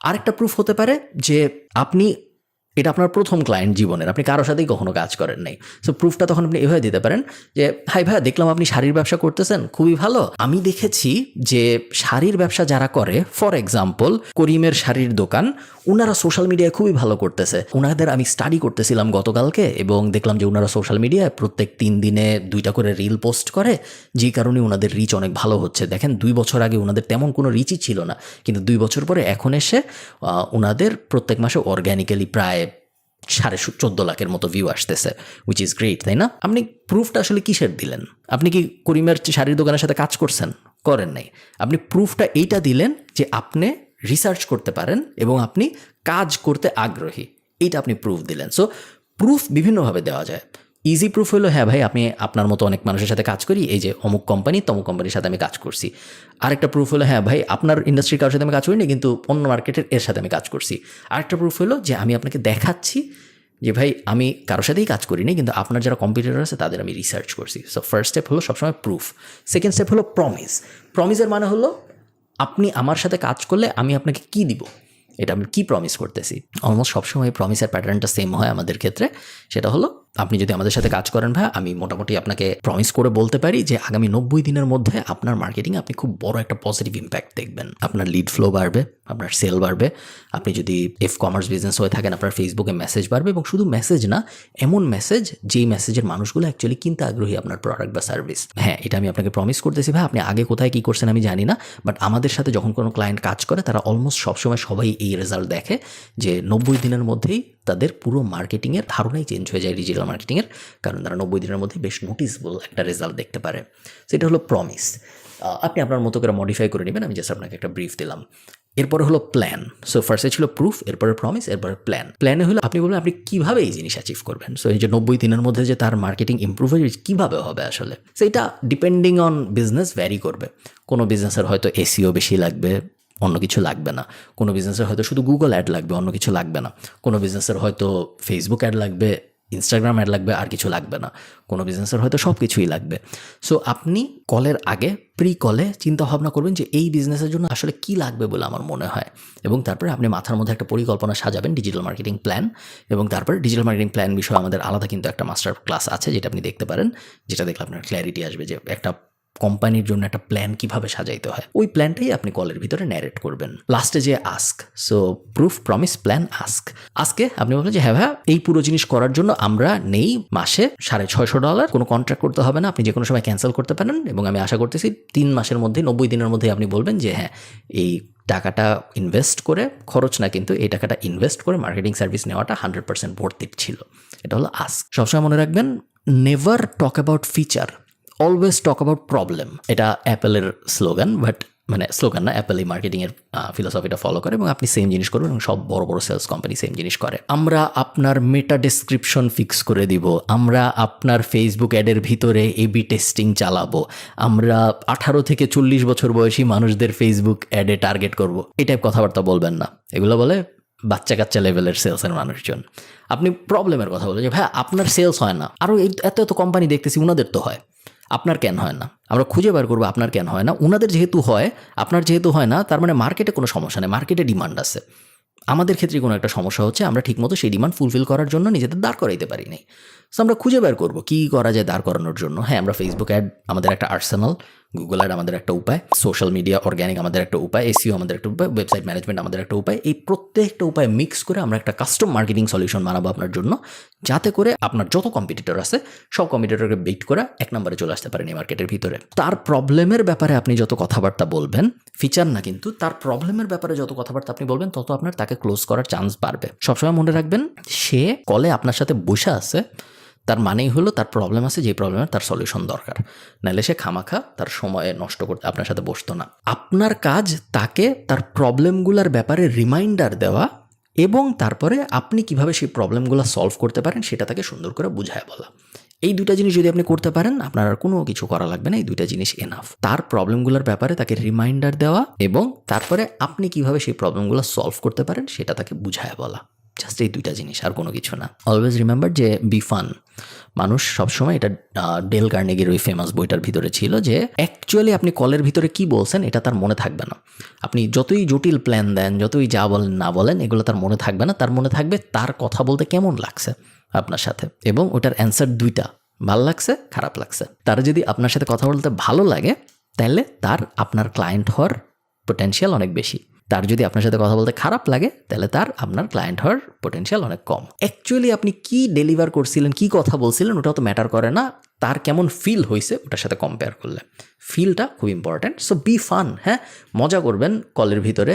আরেকটা প্রুফ হতে পারে যে আপনি এটা আপনার প্রথম ক্লায়েন্ট জীবনের, আপনি কারোর সাথেই কখনো কাজ করেন নাই। সো প্রুফটা তখন আপনি এভাবে দিতে পারেন যে হাই ভাইয়া দেখলাম আপনি শাড়ির ব্যবসা করতেছেন, খুবই ভালো। আমি দেখেছি যে শাড়ির ব্যবসা যারা করে, ফর এক্সাম্পল করিমের শাড়ির দোকান, ওনারা সোশ্যাল মিডিয়ায় খুবই ভালো করতেছে। ওনাদের আমি স্টাডি করতেছিলাম গতকালকে এবং দেখলাম যে ওনারা সোশ্যাল মিডিয়ায় প্রত্যেক 3 দিনে 2টা করে রিল পোস্ট করে, যে কারণে ওনাদের রিচ অনেক ভালো হচ্ছে। দেখেন 2 বছর আগে ওনাদের তেমন কোনো রিচই ছিল না, কিন্তু 2 বছর পরে এখন এসে ওনাদের প্রত্যেক মাসে অর্গ্যানিক্যালি প্রায় 14.5 লাখের মতো ভিউ আসতেছে, উইচ ইজ গ্রেট, তাই না? আপনি প্রুফটা আসলে কিসের দিলেন? আপনি কি করিমের শাড়ির দোকানের সাথে কাজ করছেন? করেন নাই। আপনি প্রুফটা এইটা দিলেন যে আপনি রিসার্চ করতে পারেন এবং আপনি কাজ করতে আগ্রহী, এইটা আপনি প্রুফ দিলেন। সো প্রুফ বিভিন্নভাবে দেওয়া যায়। ইজি প্রুফ হলো হ্যাঁ ভাই আমি আপনার মতো অনেক মানুষের সাথে কাজ করি, এই যে অমুক কোম্পানি তমুক কোম্পানির সাথে আমি কাজ করছি। আরেকটা প্রুফ হলো হ্যাঁ ভাই আপনার ইন্ডাস্ট্রির কারোর সাথে আমি কাজ করিনি, কিন্তু অন্য মার্কেটের এর সাথে আমি কাজ করছি। আরেকটা প্রুফ হলো যে আমি আপনাকে দেখাচ্ছি যে ভাই আমি কারোর সাথেই কাজ করিনি, কিন্তু আপনার যারা কম্পিটিটর আছে তাদের আমি রিসার্চ করছি। সো ফার্স্ট স্টেপ হলো সবসময় প্রুফ। সেকেন্ড স্টেপ হলো প্রমিস। প্রমিসের মানে হলো আপনি আমার সাথে কাজ করলে আমি আপনাকে কি দিব, এটা আমি কি প্রমিস করতেছি। অলমোস্ট সবসময় প্রমিসের প্যাটার্নটা সেম হয় আমাদের ক্ষেত্রে। সেটা হলো আপনি যদি আমাদের সাথে কাজ করেন ভাই, আমি মোটামুটি আপনাকে প্রমিস করে বলতে পারি যে আগামী 90 দিনের মধ্যে আপনার মার্কেটিংয়ে আপনি খুব বড় একটা পজিটিভ ইম্প্যাক্ট দেখবেন। আপনার লিড ফ্লো বাড়বে, আপনার সেল বাড়বে। আপনি যদি কমার্স বিজনেস হয়ে থাকেন, আপনার ফেসবুকে মেসেজ বাড়বে, এবং শুধু মেসেজ না, এমন মেসেজ যেই মেসেজের মানুষগুলো অ্যাকচুয়ালি কিনতে আগ্রহী আপনার প্রোডাক্ট বা সার্ভিস। হ্যাঁ, এটা আমি আপনাকে প্রমিস করতেছি ভাই। আপনি আগে কোথায় কী করছেন আমি জানি না, বাট আমাদের সাথে যখন কোনো ক্লায়েন্ট কাজ করে তারা অলমোস্ট সবসময় সবাই এই রেজাল্ট দেখে যে 90 দিনের মধ্যেই তাদের পুরো মার্কেটিংয়ের ধারণাই চেঞ্জ হয়ে যায় ডিজিটাল মার্কেটিংয়ের, কারণ তারা 90 দিনের মধ্যে বেশ নোটিসেবল একটা রেজাল্ট দেখতে পারে। সেটা হলো প্রমিস। আপনি আপনার মতো করে মডিফাই করে নেবেন, আমি জাস্ট আপনাকে একটা ব্রিফ দিলাম। এরপরে হলো প্ল্যান। সো ফার্স্টে ছিল প্রুফ, এরপরে প্রমিস, এরপরে প্ল্যান। প্ল্যানে হলো আপনি বলবেন আপনি কীভাবে এই জিনিস অ্যাচিভ করবেন। সো এই যে 90 দিনের মধ্যে যে তার মার্কেটিং ইম্প্রুভ হয়ে কীভাবে হবে আসলে, সেইটা ডিপেন্ডিং অন বিজনেস ভ্যারি করবে। কোনো বিজনেসের হয়তো এসইও বেশি লাগবে, অন্য কিছু লাগবে না। কোনো বিজনেসের হয়তো শুধু গুগল অ্যাড লাগবে, অন্য কিছু লাগবে না। কোনো বিজনেসের হয়তো ফেসবুক অ্যাড লাগবে, ইনস্টাগ্রাম অ্যাড লাগবে, আর কিছু লাগবে না। কোনো বিজনেসের হয়তো সব কিছুই লাগবে। সো আপনি কলের আগে প্রি কলে চিন্তা ভাবনা করবেন যে এই বিজনেসের জন্য আসলে কি লাগবে বলে আমার মনে হয়, এবং তারপরে আপনি মাথার মধ্যে একটা পরিকল্পনা সাজাবেন, ডিজিটাল মার্কেটিং প্ল্যান। এবং তারপর ডিজিটাল মার্কেটিং প্ল্যান বিষয়ে আমাদের আলাদা কিন্তু একটা মাস্টার ক্লাস আছে, যেটা আপনি দেখতে পারেন, যেটা দেখলে আপনার ক্ল্যারিটি আসবে যে একটা কোম্পানির জন্য একটা প্ল্যান কিভাবে সাজাইতে হয়, ওই প্ল্যানটাই আপনি কলের ভিতরে ন্যারেট করবেন। লাস্টে যে ask, so proof, promise, plan, ask. আজকে আপনি বলবেন যে হ্যাঁ ভাইয়া, এই পুরো জিনিস করার জন্য আমরা নেই মাসে $650, কোনো কন্ট্রাক্ট করতে হবে না, আপনি যে কোনো সময় ক্যান্সেল করতে পারেন, এবং আমি আশা করতেছি 3 মাসের মধ্যে, 90 দিনের মধ্যে আপনি বলবেন যে হ্যাঁ, এই টাকাটা ইনভেস্ট করে, খরচ না কিন্তু, এই টাকাটা ইনভেস্ট করে মার্কেটিং সার্ভিস নেওয়াটা 100% ভর্তি ছিল। এটা হলো আস্ক। সবসময় মনে রাখবেন, never talk about feature, always talk about problem. এটা অ্যাপেলের স্লোগান, বাট মানে স্লোগান না, অ্যাপেল এই মার্কেটিংয়ের ফিলোসফিটা ফলো করে, এবং আপনি সেম জিনিস করবেন, এবং সব বড় বড় সেলস কোম্পানি সেম জিনিস করে। আমরা আপনার মেটা ডেসক্রিপশন ফিক্স করে দিব, আমরা আপনার ফেসবুক অ্যাডের ভিতরে এবি টেস্টিং চালাবো, আমরা 18 থেকে 40 বছর বয়সী মানুষদের ফেসবুক অ্যাডে টার্গেট করব। এই টাইপ কথাবার্তা বলবেন না, এগুলো বলে বাচ্চা কাচ্চা লেভেলের সেলসের মানুষজন। আপনি প্রবলেমের কথা বলে যে ভাই আপনার সেলস হয় না, আরও এত এত কোম্পানি দেখতেছি উনাদের তো হয়, আপনার কেন হয় না? আমরা খুঁজে বার করবো আপনার কেন হয় না। উনাদের যেহেতু হয়, আপনার যেহেতু হয় না, তার মানে মার্কেটে কোনো সমস্যা নেই, মার্কেটে ডিমান্ড আছে। আমাদের ক্ষেত্রে কোনো একটা সমস্যা হচ্ছে, আমরা ঠিকমতো সেই ডিমান্ড ফুলফিল করার জন্য নিজেদের দাঁড় করাইতে পারি নাই। সো আমরা খুঁজে বের করবো কী করা যায় দাঁড় করানোর জন্য। হ্যাঁ, আমরা ফেসবুক অ্যাড আমাদের একটা আর্সেনাল, গুগল অ্যাড আমাদের একটা উপায়, সোশ্যাল মিডিয়া অর্গ্যানিক আমাদের একটা উপায়, এসইও আমাদের একটা উপায়, ওয়েবসাইট ম্যানেজমেন্ট আমাদের একটা উপায়। এই প্রত্যেকটা উপায় মিক্স করে আমরা একটা কাস্টম মার্কেটিং সলিউশন বানাবো আপনার জন্য, যাতে করে আপনার যত কম্পিটিটর আছে সব কম্পিটিটরকে বিট করে 1 নম্বরে চলে আসতে পারেন এই মার্কেটের ভিতরে। তার প্রবলেমের ব্যাপারে আপনি যত কথাবার্তা বলবেন, ফিচার না কিন্তু, তার প্রবলেমের ব্যাপারে যত কথাবার্তা আপনি বলবেন, তত আপনার তাকে ক্লোজ করার চান্স বাড়বে। সবসময় মনে রাখবেন, সে কলে আপনার সাথে বসে আছে, তার মানেই হলো তার প্রবলেম আছে, যে প্রবলেমের তার সলিউশন দরকার, নাহলে সে খামাখা তার সময় নষ্ট করতে আপনার সাথে বসতো না। আপনার কাজ তাকে তার প্রবলেমগুলোর ব্যাপারে রিমাইন্ডার দেওয়া, এবং তারপরে আপনি কিভাবে সেই প্রবলেমগুলো সলভ করতে পারেন সেটা তাকে সুন্দর করে বুঝায় বলা। এই দুইটা জিনিস যদি আপনি করতে পারেন, আপনার আর কোনো কিছু করা লাগবে না, এই দুইটা জিনিস এনাফ। তার প্রবলেমগুলোর ব্যাপারে তাকে রিমাইন্ডার দেওয়া, এবং তারপরে আপনি কিভাবে সেই প্রবলেমগুলো সলভ করতে পারেন সেটা তাকে বুঝায় বলা। জাস্ট এই দুইটা জিনিস, আর কোনো কিছু না। অলওয়েজ রিমেম্বার যে বি ফান। মানুষ সবসময়, এটা ডেল কার্নেগির ওই ফেমাস বইটার ভিতরে ছিল, যে অ্যাকচুয়ালি আপনি কলের ভিতরে কি বলছেন এটা তার মনে থাকবে না। আপনি যতই জটিল প্ল্যান দেন, যতই যা বলেন না বলেন, এগুলো তার মনে থাকবে না। তার মনে থাকবে তার কথা বলতে কেমন লাগছে আপনার সাথে, এবং ওটার অ্যান্সার দুইটা, ভালো লাগছে, খারাপ লাগছে। তার যদি আপনার সাথে কথা বলতে ভালো লাগে, তাহলে তার আপনার ক্লায়েন্ট হওয়ার পোটেনশিয়াল অনেক বেশি। তার যদি আপনার সাথে কথা বলতে খারাপ লাগে, তাহলে তার আপনার ক্লায়েন্ট হওয়ার পোটেনশিয়াল অনেক কম। অ্যাকচুয়ালি আপনি কি ডেলিভার করছিলেন, কি কথা বলছিলেন, ওটাও তো ম্যাটার করে না, তার কেমন ফিল হয়েছে ওটার সাথে কম্পেয়ার করলে। ফিলটা খুব ইম্পর্ট্যান্ট। So B fun. হ্যাঁ, মজা করবেন কলের ভিতরে,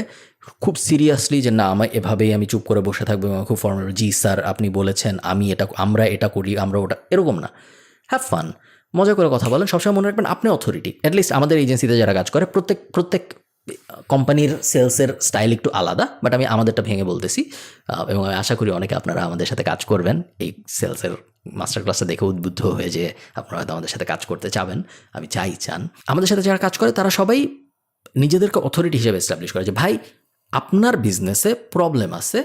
খুব সিরিয়াসলি যে না আমি এভাবেই আমি চুপ করে বসে থাকবো, খুব ফর্মাল, জি স্যার আপনি বলেছেন, আমরা এটা করি, আমরা ওটা, এরকম না। হ্যাভ ফান, মজা করে কথা বলেন। সবসময় মনে রাখবেন আপনি অথরিটি। অ্যাটলিস্ট আমাদের এজেন্সিতে যারা কাজ করে, প্রত্যেক কোম্পানির সেলসের স্টাইল একটু আলাদা, বাট আমি আমাদেরটা ভেঙে বলতেছি, এবং আমি আশা করি অনেকে আপনারা আমাদের সাথে কাজ করবেন। এই সেলসের মাস্টার ক্লাসটা দেখে উদ্বুদ্ধ হয়ে যে আপনারা হয়তো আমাদের সাথে কাজ করতে চাবেন, আমি চান। আমাদের সাথে যারা কাজ করে তারা সবাই নিজেদেরকে অথরিটি হিসেবে এস্টাবলিশ করে, যে ভাই আপনার বিজনেসে প্রবলেম আছে,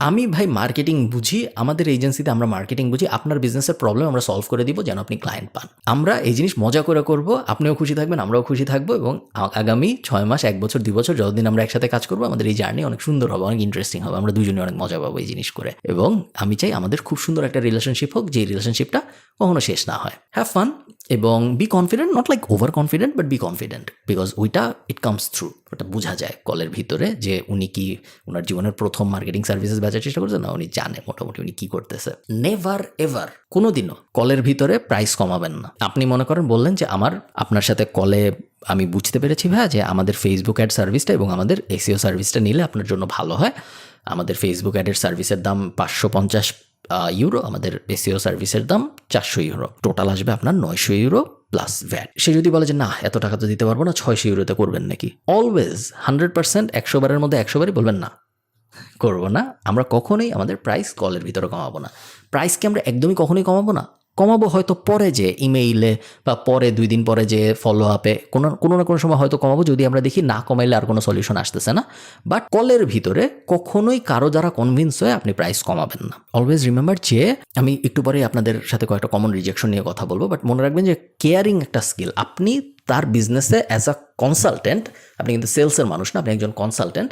আমি ভাই মার্কেটিং বুঝি, আমাদের এজেন্সিতে আমরা মার্কেটিং বুঝি, আপনার বিজনেসের প্রবলেম আমরা সলভ করে দিব যেন আপনি ক্লায়েন্ট পান। আমরা এই জিনিস মজা করে করব, আপনিও খুশি থাকবেন, আমরাও খুশি থাকবো, এবং আগামী 6 মাস, 1 বছর, 2 বছর যতদিন আমরা একসাথে কাজ করবো, আমাদের এই জার্নি অনেক সুন্দর হবে, অনেক ইন্টারেস্টিং হবে, আমরা দুজনে অনেক মজা পাবো এই জিনিস করে। এবং আমি চাই আমাদের খুব সুন্দর একটা রিলেশনশিপ হোক, যে রিলেশনশিপটা কখনো শেষ না হয়। হ্যাভ ফান এবং be confident, not like over confident, but be confident, because ওইটা ইট কামস থ্রু, ওটা বোঝা যায় কলের ভিতরে যে উনি কি ওনার জীবনের প্রথম মার্কেটিং সার্ভিসেস বেচার চেষ্টা করছে না, উনি জানে মোটামুটি উনি কি করতেছে। নেভার এভার কোনোদিনও কলের ভিতরে প্রাইস কমাবেন না। আপনি মনে করেন বললেন যে আপনার সাথে কলে আমি বুঝতে পেরেছি ভাইয়া যে আমাদের ফেসবুক অ্যাড সার্ভিসটা এবং আমাদের এসইও সার্ভিসটা নিলে আপনার জন্য ভালো হয়। আমাদের ফেসবুক অ্যাডের সার্ভিসের দাম 550 ইউরো, আমাদের এসইও সার্ভিসের দাম 400 ইউরো, টোটাল আসবে আপনার 900 ইউরো প্লাস ভ্যাট। সে যদি বলে যে না এত টাকা তো দিতে পারবো না, 600 ইউরোতে করবেন নাকি, অলওয়েজ 100% 100 বারের মধ্যে 100 বারই বলবেন না, করবো না। আমরা কখনোই আমাদের প্রাইস কলের ভিতরে কমাবো না। প্রাইসকে আমরা একদমই কখনোই কমাবো না। কমাবো হয়তো পরে যে ইমেইলে, বা পরে 2 দিন পরে যে ফলো আপে কোনো না কোনো সময় হয়তো কমাবো, যদি আমরা দেখি না কমাইলে আর কোনো সলিউশন আসতেছে না। বাট কলের ভিতরে কখনোই কারো দ্বারা কনভিন্স হয়ে আপনি প্রাইস কমাবেন না। অলওয়েজ রিমেম্বার যে আমি একটু পরে আপনাদের সাথে কয়েকটা কমন রিজেকশন নিয়ে কথা বলবো, বাট মনে রাখবেন যে কেয়ারিং একটা স্কিল। আপনি তার বিজনেসে অ্যাজ আ কনসালটেন্ট, আপনি কিন্তু সেলসের মানুষ না, আপনি একজন কনসালটেন্ট,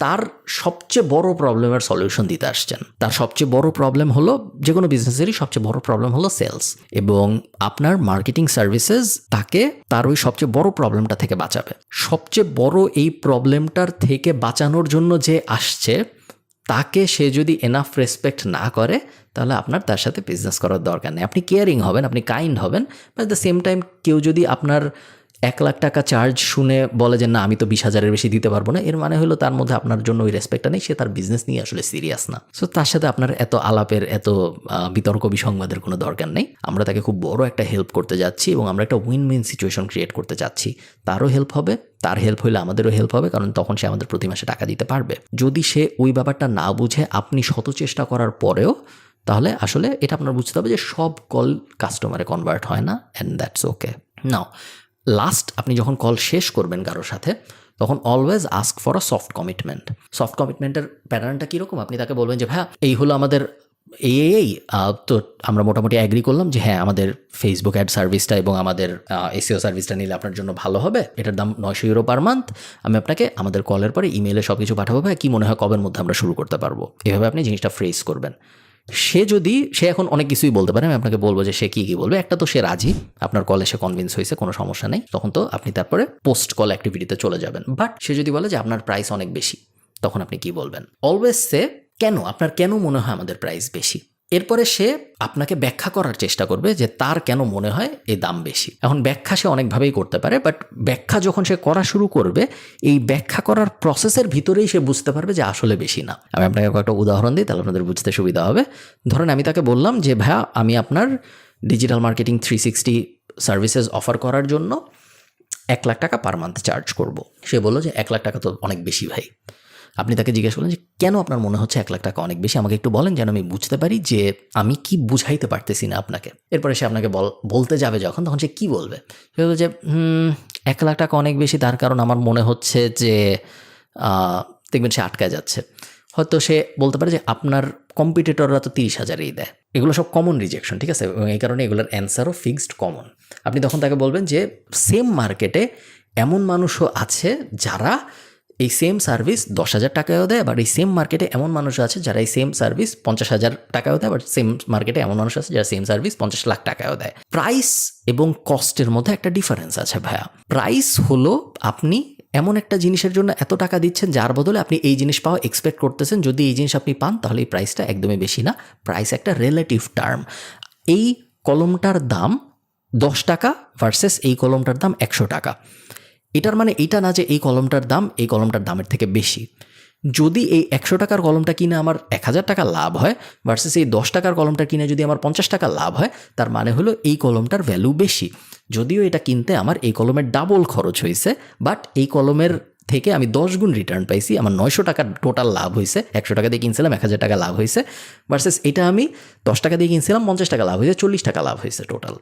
তার সবচেয়ে বড় প্রবলেমের সলিউশন দিতে আসছেন। তার সবচেয়ে বড় প্রবলেম হলো, যে কোনো বিজনেসেরই সবচেয়ে বড় প্রবলেম হলো সেলস, এবং আপনার মার্কেটিং সার্ভিসেস তাকে তার ওই সবচেয়ে বড় প্রবলেমটা থেকে বাঁচাবে। সবচেয়ে বড় এই প্রবলেমটার থেকে বাঁচানোর জন্য যে আসছে, তাকে সে যদি এনাফ রেসপেক্ট না করে, তাহলে আপনার তার সাথে বিজনেস করার দরকার নেই। আপনি কেয়ারিং হবেন, আপনি কাইন্ড হবেন, বাট দ্য সেম টাইম কেউ যদি আপনার 1 লাখ টাকা চার্জ শুনে বলে যে না আমি তো 20,000-এর বেশি দিতে পারবো না, এর মানে হলো তার মধ্যে আপনার জন্য ওই রেসপেক্টটা নেই, সে তার বিজনেস নিয়ে আসলে সিরিয়াস না। সো তার সাথে আপনার এত আলাপের, এত বিতর্ক বিসংবাদের কোনো দরকার নেই। আমরা তাকে খুব বড় একটা হেল্প করতে যাচ্ছি এবং আমরা একটা উইন উইন সিচুয়েশন ক্রিয়েট করতে চাচ্ছি। তারও হেল্প হবে, তার হেল্প হইলে আমাদেরও হেল্প হবে, কারণ তখন সে আমাদের প্রতি মাসে টাকা দিতে পারবে। যদি সে ওই ব্যাপারটা না বুঝে আপনি শত চেষ্টা করার পরেও, তাহলে আসলে এটা আপনার বুঝতে হবে যে সব কল কাস্টমারে কনভার্ট হয় না, and that's okay. Now last আপনি যখন কল শেষ করবেন কারোর সাথে, তখন always ask for a soft commitment. Soft কমিটমেন্টের প্যাটার্নটা কীরকম? আপনি তাকে বলবেন যে ভাইয়া এই হলো আমাদের এই তো আমরা মোটামুটি অ্যাগ্রি করলাম যে হ্যাঁ আমাদের ফেসবুক অ্যাড সার্ভিসটা এবং আমাদের এসইও সার্ভিসটা নিলে আপনার জন্য ভালো হবে, এটার দাম 900 ইউরো পার মান্থ। আমি আপনাকে আমাদের কলের পরে ইমেইলে সব কিছু পাঠাবো, ভাই কী মনে হয় কবের মধ্যে আমরা শুরু করতে পারবো? এভাবে আপনি জিনিসটা ফ্রেজ করবেন। সে এখন অনেক কিছুই বলতে পারে, আমি আপনাকে বলবো যে সে কী বলবে। একটা তো সে রাজি, আপনার কলে সে কনভিন্স হয়েছে, কোনো সমস্যা নেই, তখন তো আপনি তারপরে পোস্ট কল অ্যাক্টিভিটিতে চলে যাবেন। বাট সে যদি বলে যে আপনার প্রাইস অনেক বেশি, তখন আপনি কি বলবেন? অলওয়েজ সে কেন, আপনার কেন মনে হয় আমাদের প্রাইস বেশি। এরপরে সে আপনাকে ব্যাখ্যা করার চেষ্টা করবে যে তার কেন মনে হয় এই দাম বেশি। এখন ব্যাখ্যা সে অনেকভাবেই করতে পারে, বাট ব্যাখ্যা যখন সে করা শুরু করবে, এই ব্যাখ্যা করার প্রসেসের ভিতরেই সে বুঝতে পারবে যে আসলে বেশি না। আমি আপনাকে কয়েকটা উদাহরণ দিই, তাহলে আপনাদের বুঝতে সুবিধা হবে। ধরেন আমি তাকে বললাম যে ভাইয়া আমি আপনার ডিজিটাল মার্কেটিং 360 সার্ভিসেস অফার করার জন্য 1 লাখ টাকা পার মান্থ চার্জ করব। সে বললো যে 1 লাখ টাকা তো অনেক বেশি ভাই। আপনি তাকে জিজ্ঞেস করলেন যে কেন আপনার মনে হচ্ছে 1 লাখ টাকা অনেক বেশি, আমাকে একটু বলেন যেন আমি বুঝতে পারি যে আমি কি বুঝাইতে পারতেছি না আপনাকে। এরপরে সে আপনাকে বলতে যাবে যখন, তখন সে কি বলবে? সে বলবে যে 1 লাখ টাকা অনেক বেশি, তার কারণ আমার মনে হচ্ছে যে দেখবেন সে আটকায় যাচ্ছে। হয়তো সে বলতে পারে যে আপনার কম্পিটিটররা তো 30,000-এই দেয়। এগুলো সব কমন রিজেকশন, ঠিক আছে, এবং এই কারণে এগুলোর অ্যান্সারও ফিক্সড কমন। আপনি তখন তাকে বলবেন যে সেম মার্কেটে এমন মানুষও আছে যারা এই সেম সার্ভিস 10,000 টাকায়ও দেয়, আবার এই সেম মার্কেটে এমন মানুষ আছে যারা এই সেম সার্ভিস 50,000 টাকায়ও দেয়, আবার সেম মার্কেটে এমন মানুষ আছে যারা সেম সার্ভিস 50 লাখ টাকায়ও দেয়। প্রাইস এবং কস্টের মধ্যে একটা ডিফারেন্স আছে ভাইয়া। প্রাইস হলো আপনি এমন একটা জিনিসের জন্য এত টাকা দিচ্ছেন যার বদলে আপনি এই জিনিস পাওয়া এক্সপেক্ট করতেছেন। যদি এই জিনিস আপনি পান তাহলে এই প্রাইসটা একদমই বেশি না। প্রাইস একটা রিলেটিভ টার্ম। এই কলমটার দাম 10 টাকা ভার্সেস এই কলমটার দাম 100 টাকা। এটার মানে এইটা না যে এই কলমটার দাম এই কলমটার দামের থেকে বেশি। যদি এই 100 টাকার কলমটা কিনে আমার 1,000 টাকা লাভ হয় ভার্সেস এই 10 টাকার কলমটা কিনে যদি আমার 50 টাকা লাভ হয়, তার মানে হলো এই কলমটার ভ্যালু বেশি। যদিও এটা কিনতে আমার এই কলমের ডাবল খরচ হয়েছে, বাট এই কলমের থেকে আমি 10 গুণ রিটার্ন পাইছি, আমার 900 টাকার টোটাল লাভ হয়েছে। 100 টাকা দিয়ে কিনছিলাম, 1,000 টাকা লাভ হয়েছে, ভার্সেস এটা আমি 10 টাকা দিয়ে কিনছিলাম, 50 টাকা লাভ হয়েছে, 40 টাকা লাভ হয়েছে টোটাল।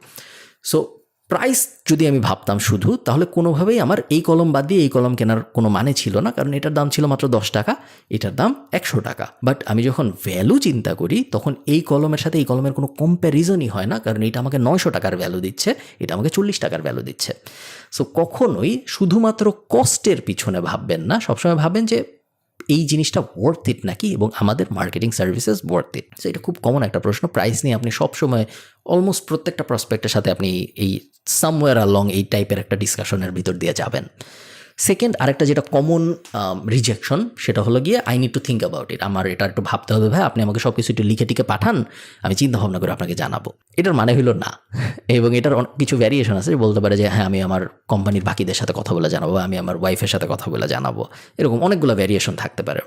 সো প্রাইস যদি আমি ভাবতাম শুধু, তাহলে কোনোভাবেই আমার এই কলম বাদ দিয়ে এই কলম কেনার কোনো মানে ছিল না, কারণ এটার দাম ছিল মাত্র 10 টাকা, এটার দাম 100 টাকা। বাট আমি যখন ভ্যালু চিন্তা করি, তখন এই কলমের সাথে এই কলমের কোনো কম্প্যারিজনই হয় না, কারণ এটা আমাকে 900 টাকার ভ্যালু দিচ্ছে, এটা আমাকে 40 টাকার ভ্যালু দিচ্ছে। সো কখনোই শুধুমাত্র কস্টের পিছনে ভাববেন না, সবসময় ভাববেন যে এই জিনিসটা ওয়ার্থ ইট নাকি, এবং আমাদের marketing services worth it. So এটা খুব কমন একটা প্রশ্ন। প্রাইস নিয়ে আপনি সবসময় অলমোস্ট প্রত্যেকটা প্রসপেক্টের সাথে আপনি এই সামওয়্যার অ্যালং এই টাইপের একটা ডিসকাশনের ভিতর দিয়ে যাবেন। সেকেন্ড আরেকটা যেটা কমন রিজেকশন, সেটা হলো গিয়ে I need to think about it. আমার এটা একটু ভাবতে হবে ভাই, আপনি আমাকে সব কিছু একটু লিখে টিকে পাঠান, আমি চিন্তা ভাবনা করে আপনাকে জানাবো। এটার মানে হলো না। এবং এটার কিছু ভ্যারিয়েশন আছে, বলতে পারে যে হ্যাঁ আমি আমার কোম্পানির বাকিদের সাথে কথা বলে জানাবো, আমি আমার ওয়াইফের সাথে কথা বলে জানাবো। এরকম অনেকগুলো ভ্যারিয়েশন থাকতে পারে।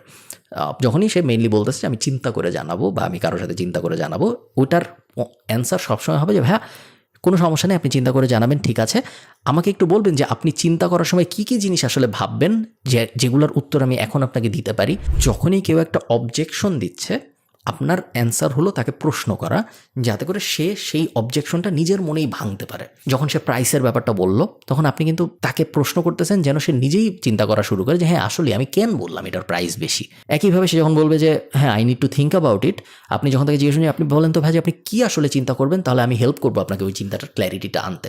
যখনই সে মেইনলি বলতেছে যে আমি চিন্তা করে জানাবো বা আমি কারোর সাথে চিন্তা করে জানাবো, ওটার অ্যান্সার সবসময় হবে যে ভাইয়া কোনো সমস্যা নেই, আপনি চিন্তা করে জানাবেন, ঠিক আছে, আমাকে একটু বলবেন যে আপনি চিন্তা করার সময় কী কী জিনিস আসলে ভাববেন, যেগুলোর উত্তর আমি এখন আপনাকে দিতে পারি। যখনই কেউ একটা অবজেকশন দিচ্ছে, আপনার অ্যান্সার হলো তাকে প্রশ্ন করা, যাতে করে সে সেই অবজেকশনটা নিজের মনেই ভাঙতে পারে। যখন সে প্রাইসের ব্যাপারটা বলল, তখন আপনি কিন্তু তাকে প্রশ্ন করতেছেন যেন সে নিজেই চিন্তা করা শুরু করে যে হ্যাঁ আসলে আমি কেন বললাম এটার প্রাইস বেশি। একইভাবে সে যখন বলবে যে হ্যাঁ I need to think about it, আপনি যখন তাকে জিজ্ঞেস করেন আপনি বলেন তো ভাই যে আপনি কী আসলে চিন্তা করবেন, তাহলে আমি হেল্প করবো আপনাকে ওই চিন্তাটার ক্ল্যারিটিটা আনতে।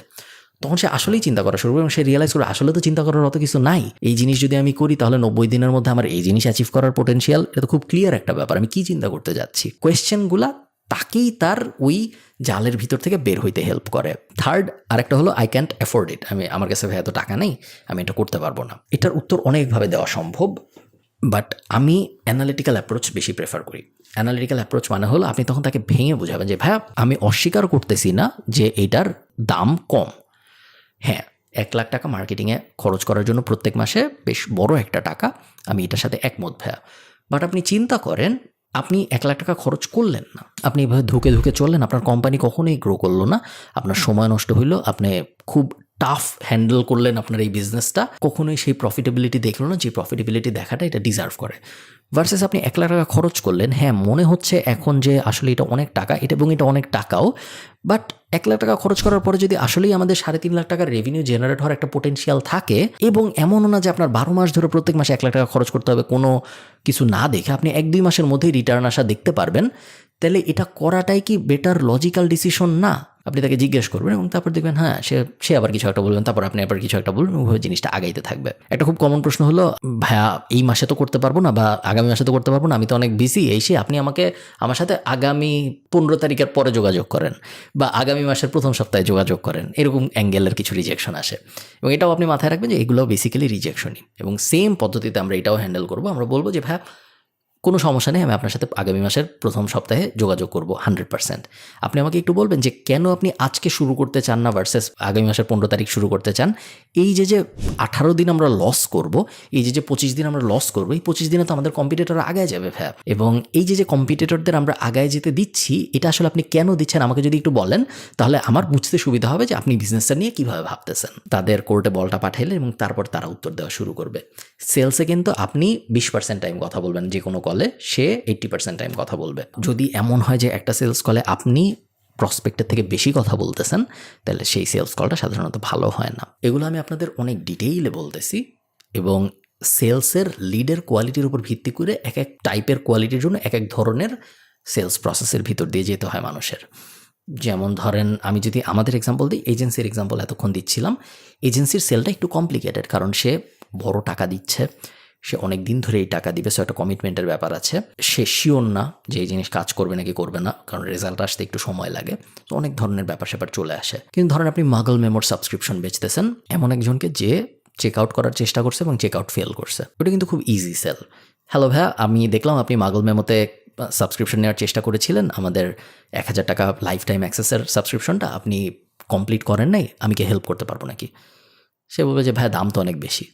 তখন সে আসলেই চিন্তা করা শুরু করে এবং সে রিয়েলাইজ করে আসলে তো চিন্তা করার অত কিছু নাই, এই জিনিস যদি আমি করি তাহলে 90 দিনের মধ্যে আমার এই জিনিস অ্যাচিভ করার পোটেনশিয়াল, এটা তো খুব ক্লিয়ার একটা ব্যাপার, আমি কি চিন্তা করতে যাচ্ছি। কোয়েশ্চেনগুলা তাকেই তার ওই জালের ভিতর থেকে বের হইতে হেল্প করে। থার্ড আরেকটা হলো আই ক্যান্ট অ্যাফোর্ড ইট, আমার কাছে ভাই এত টাকা নেই, আমি এটা করতে পারবো না। এটার উত্তর অনেকভাবে দেওয়া সম্ভব, বাট আমি অ্যানালিটিক্যাল অ্যাপ্রোচ বেশি প্রেফার করি। অ্যানালিটিক্যাল অ্যাপ্রোচ মানে হলো আপনি তখন তাকে ভেঙে বোঝাবেন যে ভাইয়া আমি অস্বীকার করতেছি না যে এটার দাম কম, হ্যাঁ 1 লাখ টাকা মার্কেটিংয়ে খরচ করার জন্য প্রত্যেক মাসে বেশ বড় একটা টাকা, আমি এটার সাথে একমত ভাইয়া, বাট আপনি চিন্তা করেন আপনি 1 লাখ টাকা খরচ করলেন না, আপনি এভাবে ধুকে ধুকে চললেন, আপনার কোম্পানি কখনোই গ্রো করলো না, আপনার সময় নষ্ট হইলো, আপনি খুব টাফ হ্যান্ডেল করলেন আপনার এই বিজনেসটা, কখনোই সেই প্রফিটেবিলিটি দেখলো না যে প্রফিটেবিলিটি দেখাটা এটা ডিজার্ভ করে। ভার্সেস আপনি 1 লাখ টাকা খরচ করলেন, হ্যাঁ মনে হচ্ছে এখন যে আসলে এটা অনেক টাকা, এটা এবং এটা অনেক টাকাও, বাট 1 লাখ টাকা খরচ করার পরে যদি আসলেই আমাদের 3.5 লাখ টাকার রেভিনিউ জেনারেট হওয়ার একটা পোটেনশিয়াল থাকে, এবং এমনও না যে আপনার 12 মাস ধরে প্রত্যেক মাসে 1 লাখ টাকা খরচ করতে হবে কোনো কিছু না দেখে, আপনি 1-2 মাসের মধ্যেই রিটার্ন আসা দেখতে পারবেন, তাহলে এটা করাটাই কি বেটার লজিক্যাল ডিসিশন না? আপনি তাকে জিজ্ঞেস করবেন এবং তারপর দেখবেন হ্যাঁ সে আবার কিছু একটা বলবেন, তারপর আপনি আবার কিছু একটা বলবেন, ওইভাবে জিনিসটা আগাইতে থাকবে। একটা খুব কমন প্রশ্ন হলো ভাইয়া এই মাসে তো করতে পারবো না বা আগামী মাসে তো করতে পারবো না, আমি তো অনেক বিজি, আপনি আমার সাথে আগামী 15 তারিখের পরে যোগাযোগ করেন বা আগামী মাসের প্রথম সপ্তাহে যোগাযোগ করেন, এরকম অ্যাঙ্গেলের কিছু রিজেকশন আসে এবং এটাও আপনি মাথায় রাখবেন যে এগুলো বেসিক্যালি রিজেকশনই। এবং সেম পদ্ধতিতে আমরা এটাও হ্যান্ডেল করবো, আমরা বলবো যে ভাইয়া কোনো সমস্যা নেই, আমি আপনার সাথে আগামী মাসের প্রথম সপ্তাহে যোগাযোগ করব 100%। আপনি আমাকে একটু বলবেন যে কেন আপনি আজকে শুরু করতে চান না ভার্সেস আগামী মাসের 15 তারিখ শুরু করতে চান। এই যে 18 দিন আমরা লস করব, এই যে 25 দিন আমরা লস করবো, এই 25 দিনে তো আমাদের কম্পিটিটর আগায় যাবে ভাইয়া, এবং এই যে কম্পিটিটরদের আমরা আগায় যেতে দিচ্ছি, এটা আসলে আপনি কেন দিচ্ছেন আমাকে যদি একটু বলেন, তাহলে আমার বুঝতে সুবিধা হবে যে আপনি বিজনেসটা নিয়ে কীভাবে ভাবতেছেন। তাদের কোর্টে বলটা পাঠাইলেন এবং তারপর তারা উত্তর দেওয়া শুরু করবে। সেলসে কিন্তু আপনি 20% টাইম কথা বলবেন যে কোনো কলে, সে 80% টাইম কথা বলবে। যদি এমন হয় যে একটা সেলস কলে আপনি প্রসপেক্টের থেকে বেশি কথা বলতেছেন, তাহলে সেই সেলস কলটা সাধারণত ভালো হয় না। এগুলো আমি আপনাদের অনেক ডিটেইলে বলতেছি, এবং সেলসের লিডের কোয়ালিটির উপর ভিত্তি করে এক এক টাইপের কোয়ালিটির জন্য এক এক ধরনের সেলস প্রসেসের ভিতর দিয়ে যেতে হয় মানুষের। যেমন ধরেন আমি যদি আমাদের এক্সাম্পল দিই, এজেন্সির এক্সাম্পল এতক্ষণ দিচ্ছিলাম, এজেন্সির সেলটা একটু কমপ্লিকেটেড, কারণ সে বড় টাকা দিচ্ছে, সে অনেক দিন ধরে এই টাকা দিবে, সো একটা কমিটমেন্টের ব্যাপার আছে, সে শিওর না যে এই জিনিস কাজ করবে নাকি করবে না, কারণ রেজাল্ট আসতে একটু সময় লাগে, তো অনেক ধরনের ব্যাপার স্যাপার চলে আসে। কিন্তু ধরেন আপনি মাগল মেমোর সাবস্ক্রিপশন বেচতেছেন এমন একজনকে যে চেক আউট করার চেষ্টা করছে এবং চেক আউট ফেল করছে, ওটা কিন্তু খুব ইজি সেল। হ্যালো ভাইয়া, আমি দেখলাম আপনি মাগল মেমোতে সাবস্ক্রিপশন নেওয়ার চেষ্টা করেছিলেন, আমাদের 1000 টাকা লাইফ টাইম অ্যাক্সেসের সাবস্ক্রিপশনটা আপনি কমপ্লিট করেন নাই, আমি কি হেল্প করতে পারবো নাকি? সে বলবে যে ভাই দাম তো অনেক বেশি।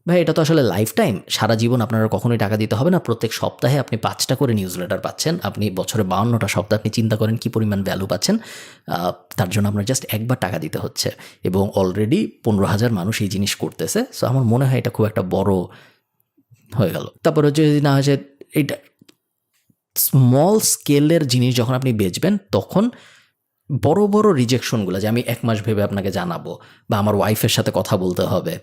ভাই এটা তো আসলে লাইফ টাইম, সারা জীবন আপনারা কখনোই টাকা দিতে হবে না, প্রত্যেক সপ্তাহে আপনি 5টা করে নিউজ লেটার পাচ্ছেন, আপনি বছরে 52টা সপ্তাহ, আপনি চিন্তা করেন কী পরিমাণ ভ্যালু পাচ্ছেন, তার জন্য আপনার জাস্ট একবার টাকা দিতে হচ্ছে, এবং অলরেডি 15,000 মানুষ এই জিনিস করতেছে, সো আমার মনে হয় এটা খুব একটা বড় হয়ে গেল। তারপর হচ্ছে যদি না হয় যে এটা স্মল স্কেলের জিনিস যখন আপনি বেচবেন, তখন বড় বড় রিজেকশনগুলো যে আমি 1 মাস ভেবে আপনাকে জানাবো বা আমার ওয়াইফের সাথে কথা বলতে হবে,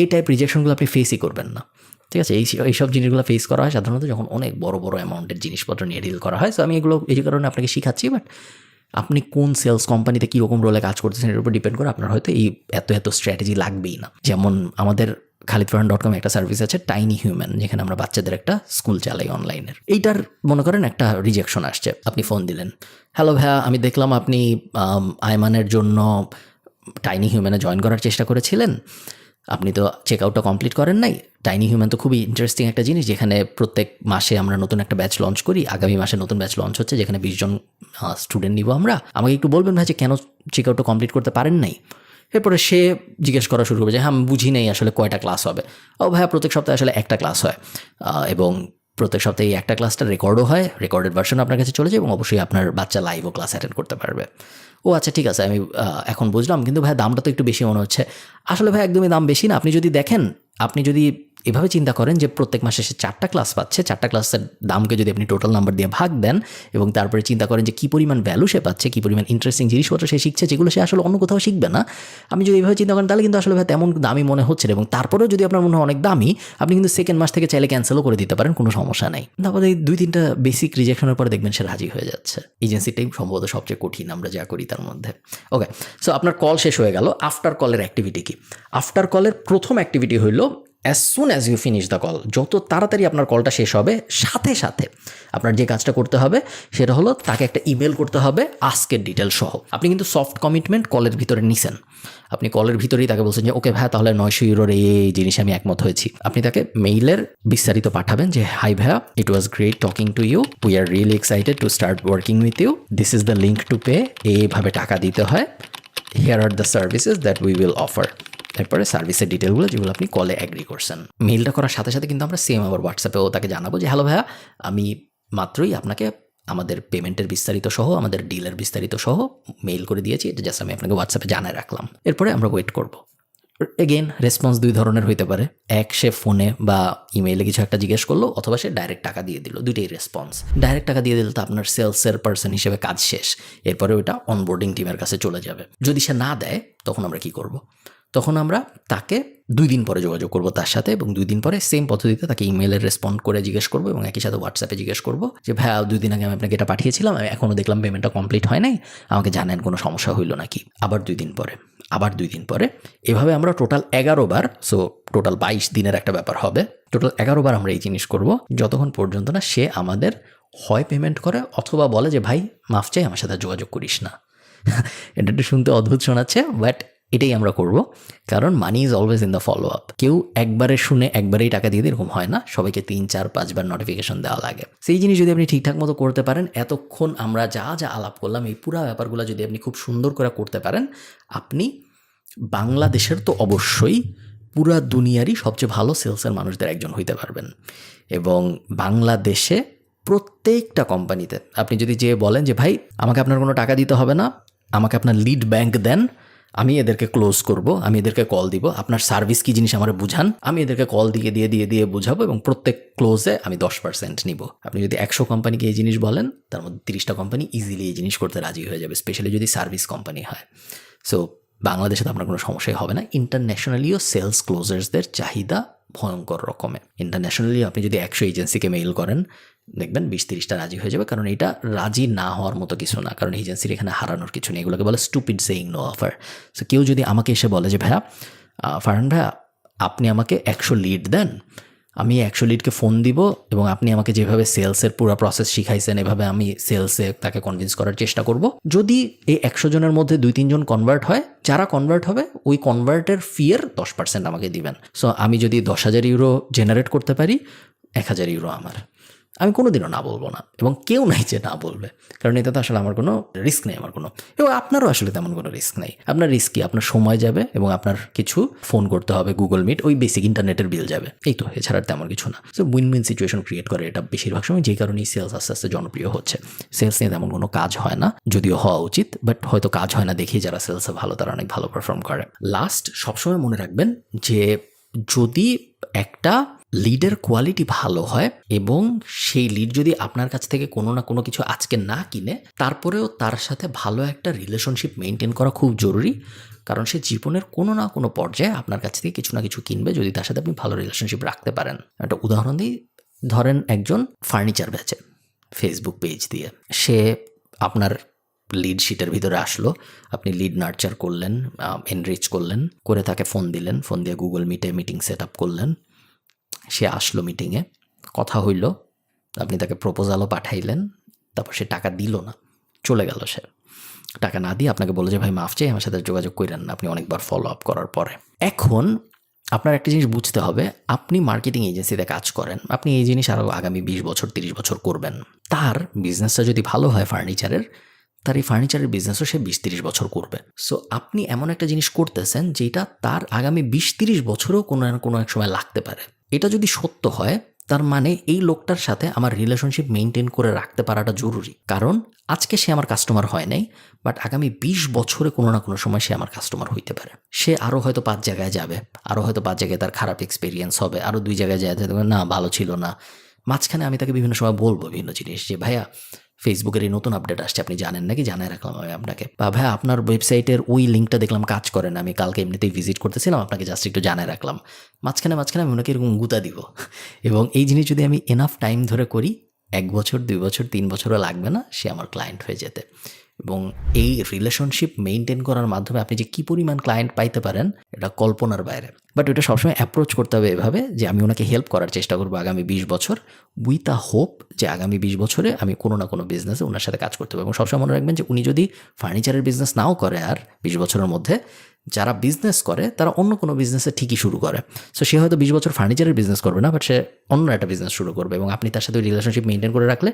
এই টাইপ রিজেকশনগুলো আপনি ফেসই করবেন না, ঠিক আছে? এইসব জিনিসগুলো ফেস করা হয় সাধারণত যখন অনেক বড় বড় অ্যামাউন্টের জিনিসপত্র নিয়ে ডিল করা হয়। সো আমি এগুলো এই কারণে আপনাকে শিখাচ্ছি, বাট আপনি কোন সেলস কোম্পানিতে কীরকম রোলে কাজ করতেছেন এর উপর ডিপেন্ড করে আপনার হয়তো এই এত স্ট্র্যাটেজি লাগবেই না। যেমন আমাদের khalidfarhan.com একটা সার্ভিস আছে টাইনি হিউম্যান, যেখানে আমরা বাচ্চাদের একটা স্কুল চালাই অনলাইনের। এইটার মনে করেন একটা রিজেকশন আসছে, আপনি ফোন দিলেন, হ্যালো ভাইয়া আমি দেখলাম আপনি আয়মানের জন্য টাইনি হিউম্যানে জয়েন করার চেষ্টা করেছিলেন, আপনি তো চেক আউটটা কমপ্লিট করেন নাই। টাইনি হিউম্যান তো খুবই ইন্টারেস্টিং একটা জিনিস, যেখানে প্রত্যেক মাসে আমরা নতুন একটা ব্যাচ লঞ্চ করি, আগামী মাসে নতুন ব্যাচ লঞ্চ হচ্ছে যেখানে 20 জন স্টুডেন্ট নিব আমরা। আমাকে একটু বলবেন ভাই যে কেন চেক আউটটা কমপ্লিট করতে পারেন নাই? এরপরে সে জিজ্ঞেস করা শুরু করবে যে হ্যাঁ আমি বুঝি নেই আসলে কয়টা ক্লাস হবে। ও ভাইয়া প্রত্যেক সপ্তাহে আসলে একটা ক্লাস হয়, এবং প্রত্যেক সপ্তাহে এই একটা ক্লাসটা রেকর্ডও হয়, রেকর্ডেড ভার্সন আপনার কাছে চলে যায়, এবং অবশ্যই আপনার বাচ্চা লাইভও ক্লাস অ্যাটেন্ড করতে পারবে। ও আচ্ছা ঠিক আছে, আমি এখন বুঝলাম, কিন্তু ভাই দামটা তো একটু বেশি মনে হচ্ছে। আসলে ভাই একদমই দাম বেশি না, আপনি যদি দেখেন, আপনি যদি এভাবে চিন্তা করেন যে প্রত্যেক মাসে সে 4টা ক্লাস পাচ্ছে, 4টা ক্লাসের দামকে যদি আপনি টোটাল নাম্বার দিয়ে ভাগ দেন এবং তারপরে চিন্তা করেন যে কী পরিমাণ ভ্যালু সে পাচ্ছে, কী পরিমাণ ইন্টারেস্টিং জিনিসপত্র সে শিখছে, যেগুলো সে আসলে অন্য কোথাও শিখবে না। আমি যদি এইভাবে চিন্তা করেন তাহলে কিন্তু আসলে ভাই তেমন দামি মনে হচ্ছে না, এবং তারপরেও যদি আপনার মনে হয় অনেক দামি, আপনি কিন্তু সেকেন্ড মাস থেকে চাইলে ক্যান্সেলও করে দিতে পারেন, কোনো সমস্যা নেই। তারপরে 2-3টা বেসিক রিজেকশনের পরে দেখবেন সে রাজি হয়ে যাচ্ছে। এজেন্সিটাই সম্ভবত সবচেয়ে কঠিন আমরা যা করি তার মধ্যে। ওকে, সো আপনার কল শেষ হয়ে গেল। আফটার কলের অ্যাক্টিভিটি কি? আফটার কলের প্রথম অ্যাক্টিভিটি হইল as soon as you finish the call, যত তাড়াতাড়ি আপনার কলটা শেষ হবে সাথে সাথে আপনার যে কাজটা করতে হবে সেটা হলো তাকে একটা ইমেল করতে হবে আস্কের ডিটেল সহ। আপনি কিন্তু সফট কমিটমেন্ট কলের ভিতরে নিছেন, আপনি কলের ভিতরেই তাকে বলছেন যে ওকে ভাইয়া তাহলে 900 ইউরোর এই জিনিসে আমি একমত হয়েছি। আপনি তাকে মেইলের বিস্তারিত পাঠাবেন যে হাই ভাইয়া, it was great talking to you, we are really excited to start working with you, this is the link to pay, এইভাবে টাকা দিতে হয়, here are the services that we will offer. তারপরে সার্ভিসের ডিটেলগুলো যেগুলো আপনি কলে অ্যাগ্রি করছেন। মেইলটা করার সাথে সাথে কিন্তু আমরা সেম আবার হোয়াটসঅ্যাপেও তাকে জানাবো যে হ্যালো ভাইয়া, আমি মাত্রই আপনাকে আমাদের পেমেন্টের বিস্তারিত সহ আমাদের ডিলের বিস্তারিত সহ মেইল করে দিয়েছি, এটা জাস্ট আমি আপনাকে হোয়াটসঅ্যাপে জানায় রাখলাম। এরপরে আমরা ওয়েট করব। এগেইন রেসপন্স 2 ধরনের হইতে পারে, এক সে ফোনে বা ইমেইলে কিছু একটা জিজ্ঞেস করলো, অথবা সে ডাইরেক্ট টাকা দিয়ে দিল। দুইটাই রেসপন্স। ডাইরেক্ট টাকা দিয়ে দিলে তো আপনার সেলসের পার্সন হিসেবে কাজ শেষ, এরপরে ওইটা অনবোর্ডিং টিমের কাছে চলে যাবে। যদি সে না দেয় তখন আমরা কি করব? তখন আমরা তাকে 2 দিন পরে যোগাযোগ করব তার সাথে, এবং 2 দিন পরে সেম পদ্ধতিতে তাকে ইমেইলে রেসপন্ড করে জিজ্ঞেস করবো, এবং একই সাথে হোয়াটসঅ্যাপে জিজ্ঞেস করবো যে ভাইয়া 2 দিন আগে আমি আপনাকে এটা পাঠিয়েছিলাম, আমি এখনও দেখলাম পেমেন্টটা কমপ্লিট হয় নাই, আমাকে জানেন কোনো সমস্যা হইলো নাকি। আবার 2 দিন পরে, আবার 2 দিন পরে, এভাবে আমরা টোটাল 11 বার, সো টোটাল 22 দিনের একটা ব্যাপার হবে। টোটাল 11 বার আমরা এই জিনিস করব, যতক্ষণ পর্যন্ত না সে আমাদের হয় পেমেন্ট করে অথবা বলে যে ভাই মাফ চাই, আমার সাথে যোগাযোগ করিস না। এটা একটু শুনতে অদ্ভুত শোনাচ্ছে, বাট এটাই আমরা করব, কারণ money is always in the follow up. কেউ একবারে শুনে একবারেই টাকা দিয়ে এরকম হয় না, সবাইকে 3-4-5 বার নোটিফিকেশন দেওয়া লাগে। সেই জিনিস যদি আপনি ঠিকঠাক মতো করতে পারেন, এতক্ষণ আমরা যা যা আলাপ করলাম এই পুরো ব্যাপারগুলো যদি আপনি খুব সুন্দর করে করতে পারেন, আপনি বাংলাদেশের তো অবশ্যই পুরা দুনিয়ারই সবচেয়ে ভালো সেলসের মানুষদের একজন হইতে পারবেন। এবং বাংলাদেশে প্রত্যেকটা কোম্পানিতে আপনি যদি যেয়ে বলেন যে ভাই আমাকে আপনার কোনো টাকা দিতে হবে না, আমাকে আপনার লিড ব্যাংক দেন, আমি এদেরকে ক্লোজ করব, আমি এদেরকে কল দিব, আপনার সার্ভিস কী জিনিস আমার বুঝান, আমি এদেরকে কল দিয়ে বুঝাবো, এবং প্রত্যেক ক্লোজে আমি 10% নিব। আপনি যদি 100 কোম্পানিকে এই জিনিস বলেন, তার মধ্যে 30টা কোম্পানি ইজিলি এই জিনিস করতে রাজি হয়ে যাবে, স্পেশালি যদি সার্ভিস কোম্পানি হয়। সো বাংলাদেশে তো আপনার কোনো সমস্যাই হবে না। ইন্টারন্যাশনালিও সেলস ক্লোজার্সদের চাহিদা ভয়ঙ্কর রকমের। ইন্টারন্যাশনালি আপনি যদি 100 এজেন্সিকে মেইল করেন, দেখবেন 20-30টা রাজি হয়ে যাবে, কারণ এটা রাজি না হওয়ার মতো কিছু না, কারণ এজেন্সির এখানে হারানোর কিছু নেই। এগুলোকে বলে stupid saying no offer. So কেউ যদি আমাকে এসে বলে যে ভাইয়া ফারহান ভাইয়া আপনি আমাকে 100 লিড দেন, আমি 100 লিডকে ফোন দিব, এবং আপনি আমাকে যেভাবে সেলসের পুরো প্রসেস শিখাইছেন এভাবে আমি সেলসে তাকে কনভিন্স করার চেষ্টা করব। যদি এই 100 জনের মধ্যে 2-3 জন কনভার্ট হয়, যারা কনভার্ট হবে ওই কনভার্টের ফিয়ের 10% আমাকে দিবেন। সো আমি যদি 10,000 ইউরো জেনারেট করতে পারি, 1,000 ইউরো আমার। আমি কোনোদিনও না বলবো না, এবং কেউ নাই যে না বলবে, কারণ এটা তো আসলে আমার কোনো রিস্ক নেই, আমার কোনো, এবং আপনারও আসলে তেমন কোনো রিস্ক নেই। আপনার রিস্ক কি? আপনার সময় যাবে, এবং আপনার কিছু ফোন করতে হবে, গুগল মিট, ওই বেসিক ইন্টারনেটের বিল যাবে, এই তো, এছাড়া তেমন কিছু না। So win win situation create করে এটা বেশিরভাগ সময়, যে কারণেই সেলস আস্তে আস্তে জনপ্রিয় হচ্ছে। সেলস নিয়ে তেমন কোনো কাজ হয় না, যদিও হওয়া উচিত, বাট হয়তো কাজ হয় না দেখেই যারা সেলসে ভালো তারা অনেক ভালো পারফর্ম করে। লাস্ট সবসময় মনে রাখবেন যে যদি একটা লিডের কোয়ালিটি ভালো হয়, এবং সেই লিড যদি আপনার কাছ থেকে কোনো না কোনো কিছু আজকে না কিনে, তারপরেও তার সাথে ভালো একটা রিলেশনশিপ মেনটেন করা খুব জরুরি, কারণ সে জীবনের কোনো না কোনো পর্যায়ে আপনার কাছ থেকে কিছু না কিছু কিনবে যদি তার সাথে আপনি ভালো রিলেশনশিপ রাখতে পারেন। একটা উদাহরণ দিই, ধরেন একজন ফার্নিচার বেচে ফেসবুক পেজ দিয়ে, সে আপনার লিড শিটের ভিতরে আসলো, আপনি লিড নার্চার করলেন, এনরিচ করলেন, করে তাকে ফোন দিলেন, ফোন দিয়ে গুগল মিটে মিটিং সেট আপ করলেন, সে আসলো মিটিংয়ে, কথা হইল, আপনি তাকে প্রপোজালও পাঠাইলেন, তারপর সে টাকা দিল না, চলে গেল। সে টাকা না দিয়ে আপনাকে বলে যে ভাই মাফ চাই, আমার সাথে যোগাযোগ করেন না, আপনি অনেকবার ফলো আপ করার পরে। এখন আপনার একটা জিনিস বুঝতে হবে, আপনি মার্কেটিং এজেন্সিতে কাজ করেন, আপনি এই জিনিস আরও আগামী 20 বছর 30 বছর করবেন। তার বিজনেসটা যদি ভালো হয় ফার্নিচারের, তার এই ফার্নিচারের বিজনেসও সে 20-30 বছর করবে। সো আপনি এমন একটা জিনিস করতেছেন যেটা তার আগামী 20-30 বছরও কোনো না কোনো এক সময় লাগতে পারে। এটা যদি সত্য হয়, তার মানে এই লোকটার সাথে আমার রিলেশনশিপ মেনটেন করে রাখতে পারাটা জরুরি, কারণ আজকে সে আমার কাস্টমার হয় নাই, বাট আগামী 20 বছরে কোনো না কোনো সময় সে আমার কাস্টমার হইতে পারে। সে আরও হয়তো 5 জায়গায় যাবে, আরও হয়তো 5 জায়গায় তার খারাপ এক্সপিরিয়েন্স হবে, আরও 2 জায়গায় যায় না ভালো ছিল না। মাঝখানে আমি তাকে বিভিন্ন সময় বলবো বিভিন্ন জিনিস, যে ভাইয়া ফেসবুকের এই নতুন আপডেট আসছে, আপনি জানেন নাকি? জানাই রাখলাম আমি আপনাকে। বা ভাই আপনার ওয়েবসাইটের ওই লিঙ্কটা দেখলাম কাজ করে না, আমি কালকে এমনিতেই ভিজিট করতেছিলাম, আপনাকে জাস্ট একটু জানাই রাখলাম। মাঝখানে আমি ওনাকে এরকম গুতা দিব, এবং এই জিনিস যদি আমি এনাফ টাইম ধরে করি, 1 বছর 2 বছর 3 বছরও লাগবে না সে আমার ক্লায়েন্ট হয়ে যেতে। এবং এই রিলেশনশিপ মেনটেন করার মাধ্যমে আপনি যে কী পরিমাণ ক্লায়েন্ট পাইতে পারেন এটা কল্পনার বাইরে। বাট ওটা সবসময় অ্যাপ্রোচ করতে হবে এভাবে যে আমি ওনাকে হেল্প করার চেষ্টা করবো আগামী 20 বছর, উইথ আ হোপ যে আগামী 20 বছরে আমি কোনো না কোনো বিজনেসে ওনার সাথে কাজ করতে পারবো। এবং সবসময় মনে রাখবেন যে উনি যদি ফার্নিচারের বিজনেস নাও করে আর 20 বছরের মধ্যে, যারা বিজনেস করে তারা অন্য কোনো বিজনেসে ঠিকই শুরু করে। সো সে হয়তো 20 বছর ফার্নিচারের বিজনেস করবে না, বাট সে অন্য একটা বিজনেস শুরু করবে, এবং আপনি তার সাথে ওই রিলেশনশিপ মেনটেন করে রাখলে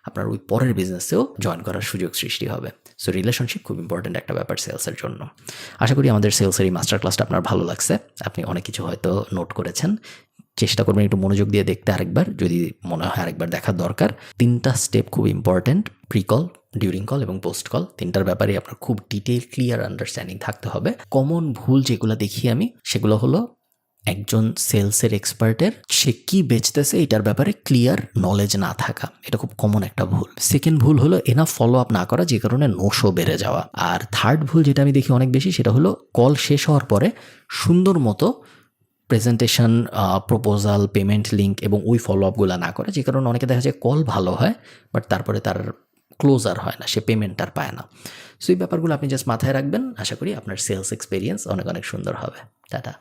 আপনার ওই পরের বিজনেসেও জয়েন করার সুযোগ সৃষ্টি হবে। সো রিলেশনশিপ খুব ইম্পর্ট্যান্ট একটা ব্যাপার সেলসের জন্য। আশা করি আমাদের সেলসের এই মাস্টার ক্লাসটা আপনার ভালো লাগছে, আপনি অনেক কিছু হয়তো নোট করেছেন। চেষ্টা করবেন একটু মনোযোগ দিয়ে দেখতে আরেকবার, যদি মনে হয় আরেকবার দেখার দরকার। 3টা স্টেপ খুব important, pre call, during call এবং পোস্ট কল। 3টার ব্যাপারে আপনার খুব ডিটেল ক্লিয়ার আন্ডারস্ট্যান্ডিং থাকতে হবে। কমন ভুল যেগুলো দেখি আমি, সেগুলো হলো একজন সেলসের এক্সপার্টের সে কি বেচতেছে এটার ব্যাপারে ক্লিয়ার নলেজ না থাকা, এটা খুব কমন একটা ভুল। সেকেন্ড ভুল হলো এনাফ ফলো আপ না করা, যে কারণে নোশো বেড়ে যাওয়া। আর থার্ড ভুল যেটা আমি দেখি অনেক বেশি, সেটা হলো কল শেষ হওয়ার পরে সুন্দর মতো প্রেজেন্টেশন, প্রপোজাল, পেমেন্ট লিঙ্ক এবং ওই ফলো আপগুলো না করে, যে কারণে অনেকে দেখা যায় কল ভালো হয় বাট তারপরে তার ক্লোজার হয় না, সে পেমেন্ট আর পায় না। সো এই ব্যাপারগুলো আপনি জাস্ট মাথায় রাখবেন, আশা করি আপনার সেলস এক্সপিরিয়েন্স অনেক অনেক সুন্দর হবে। টাটা।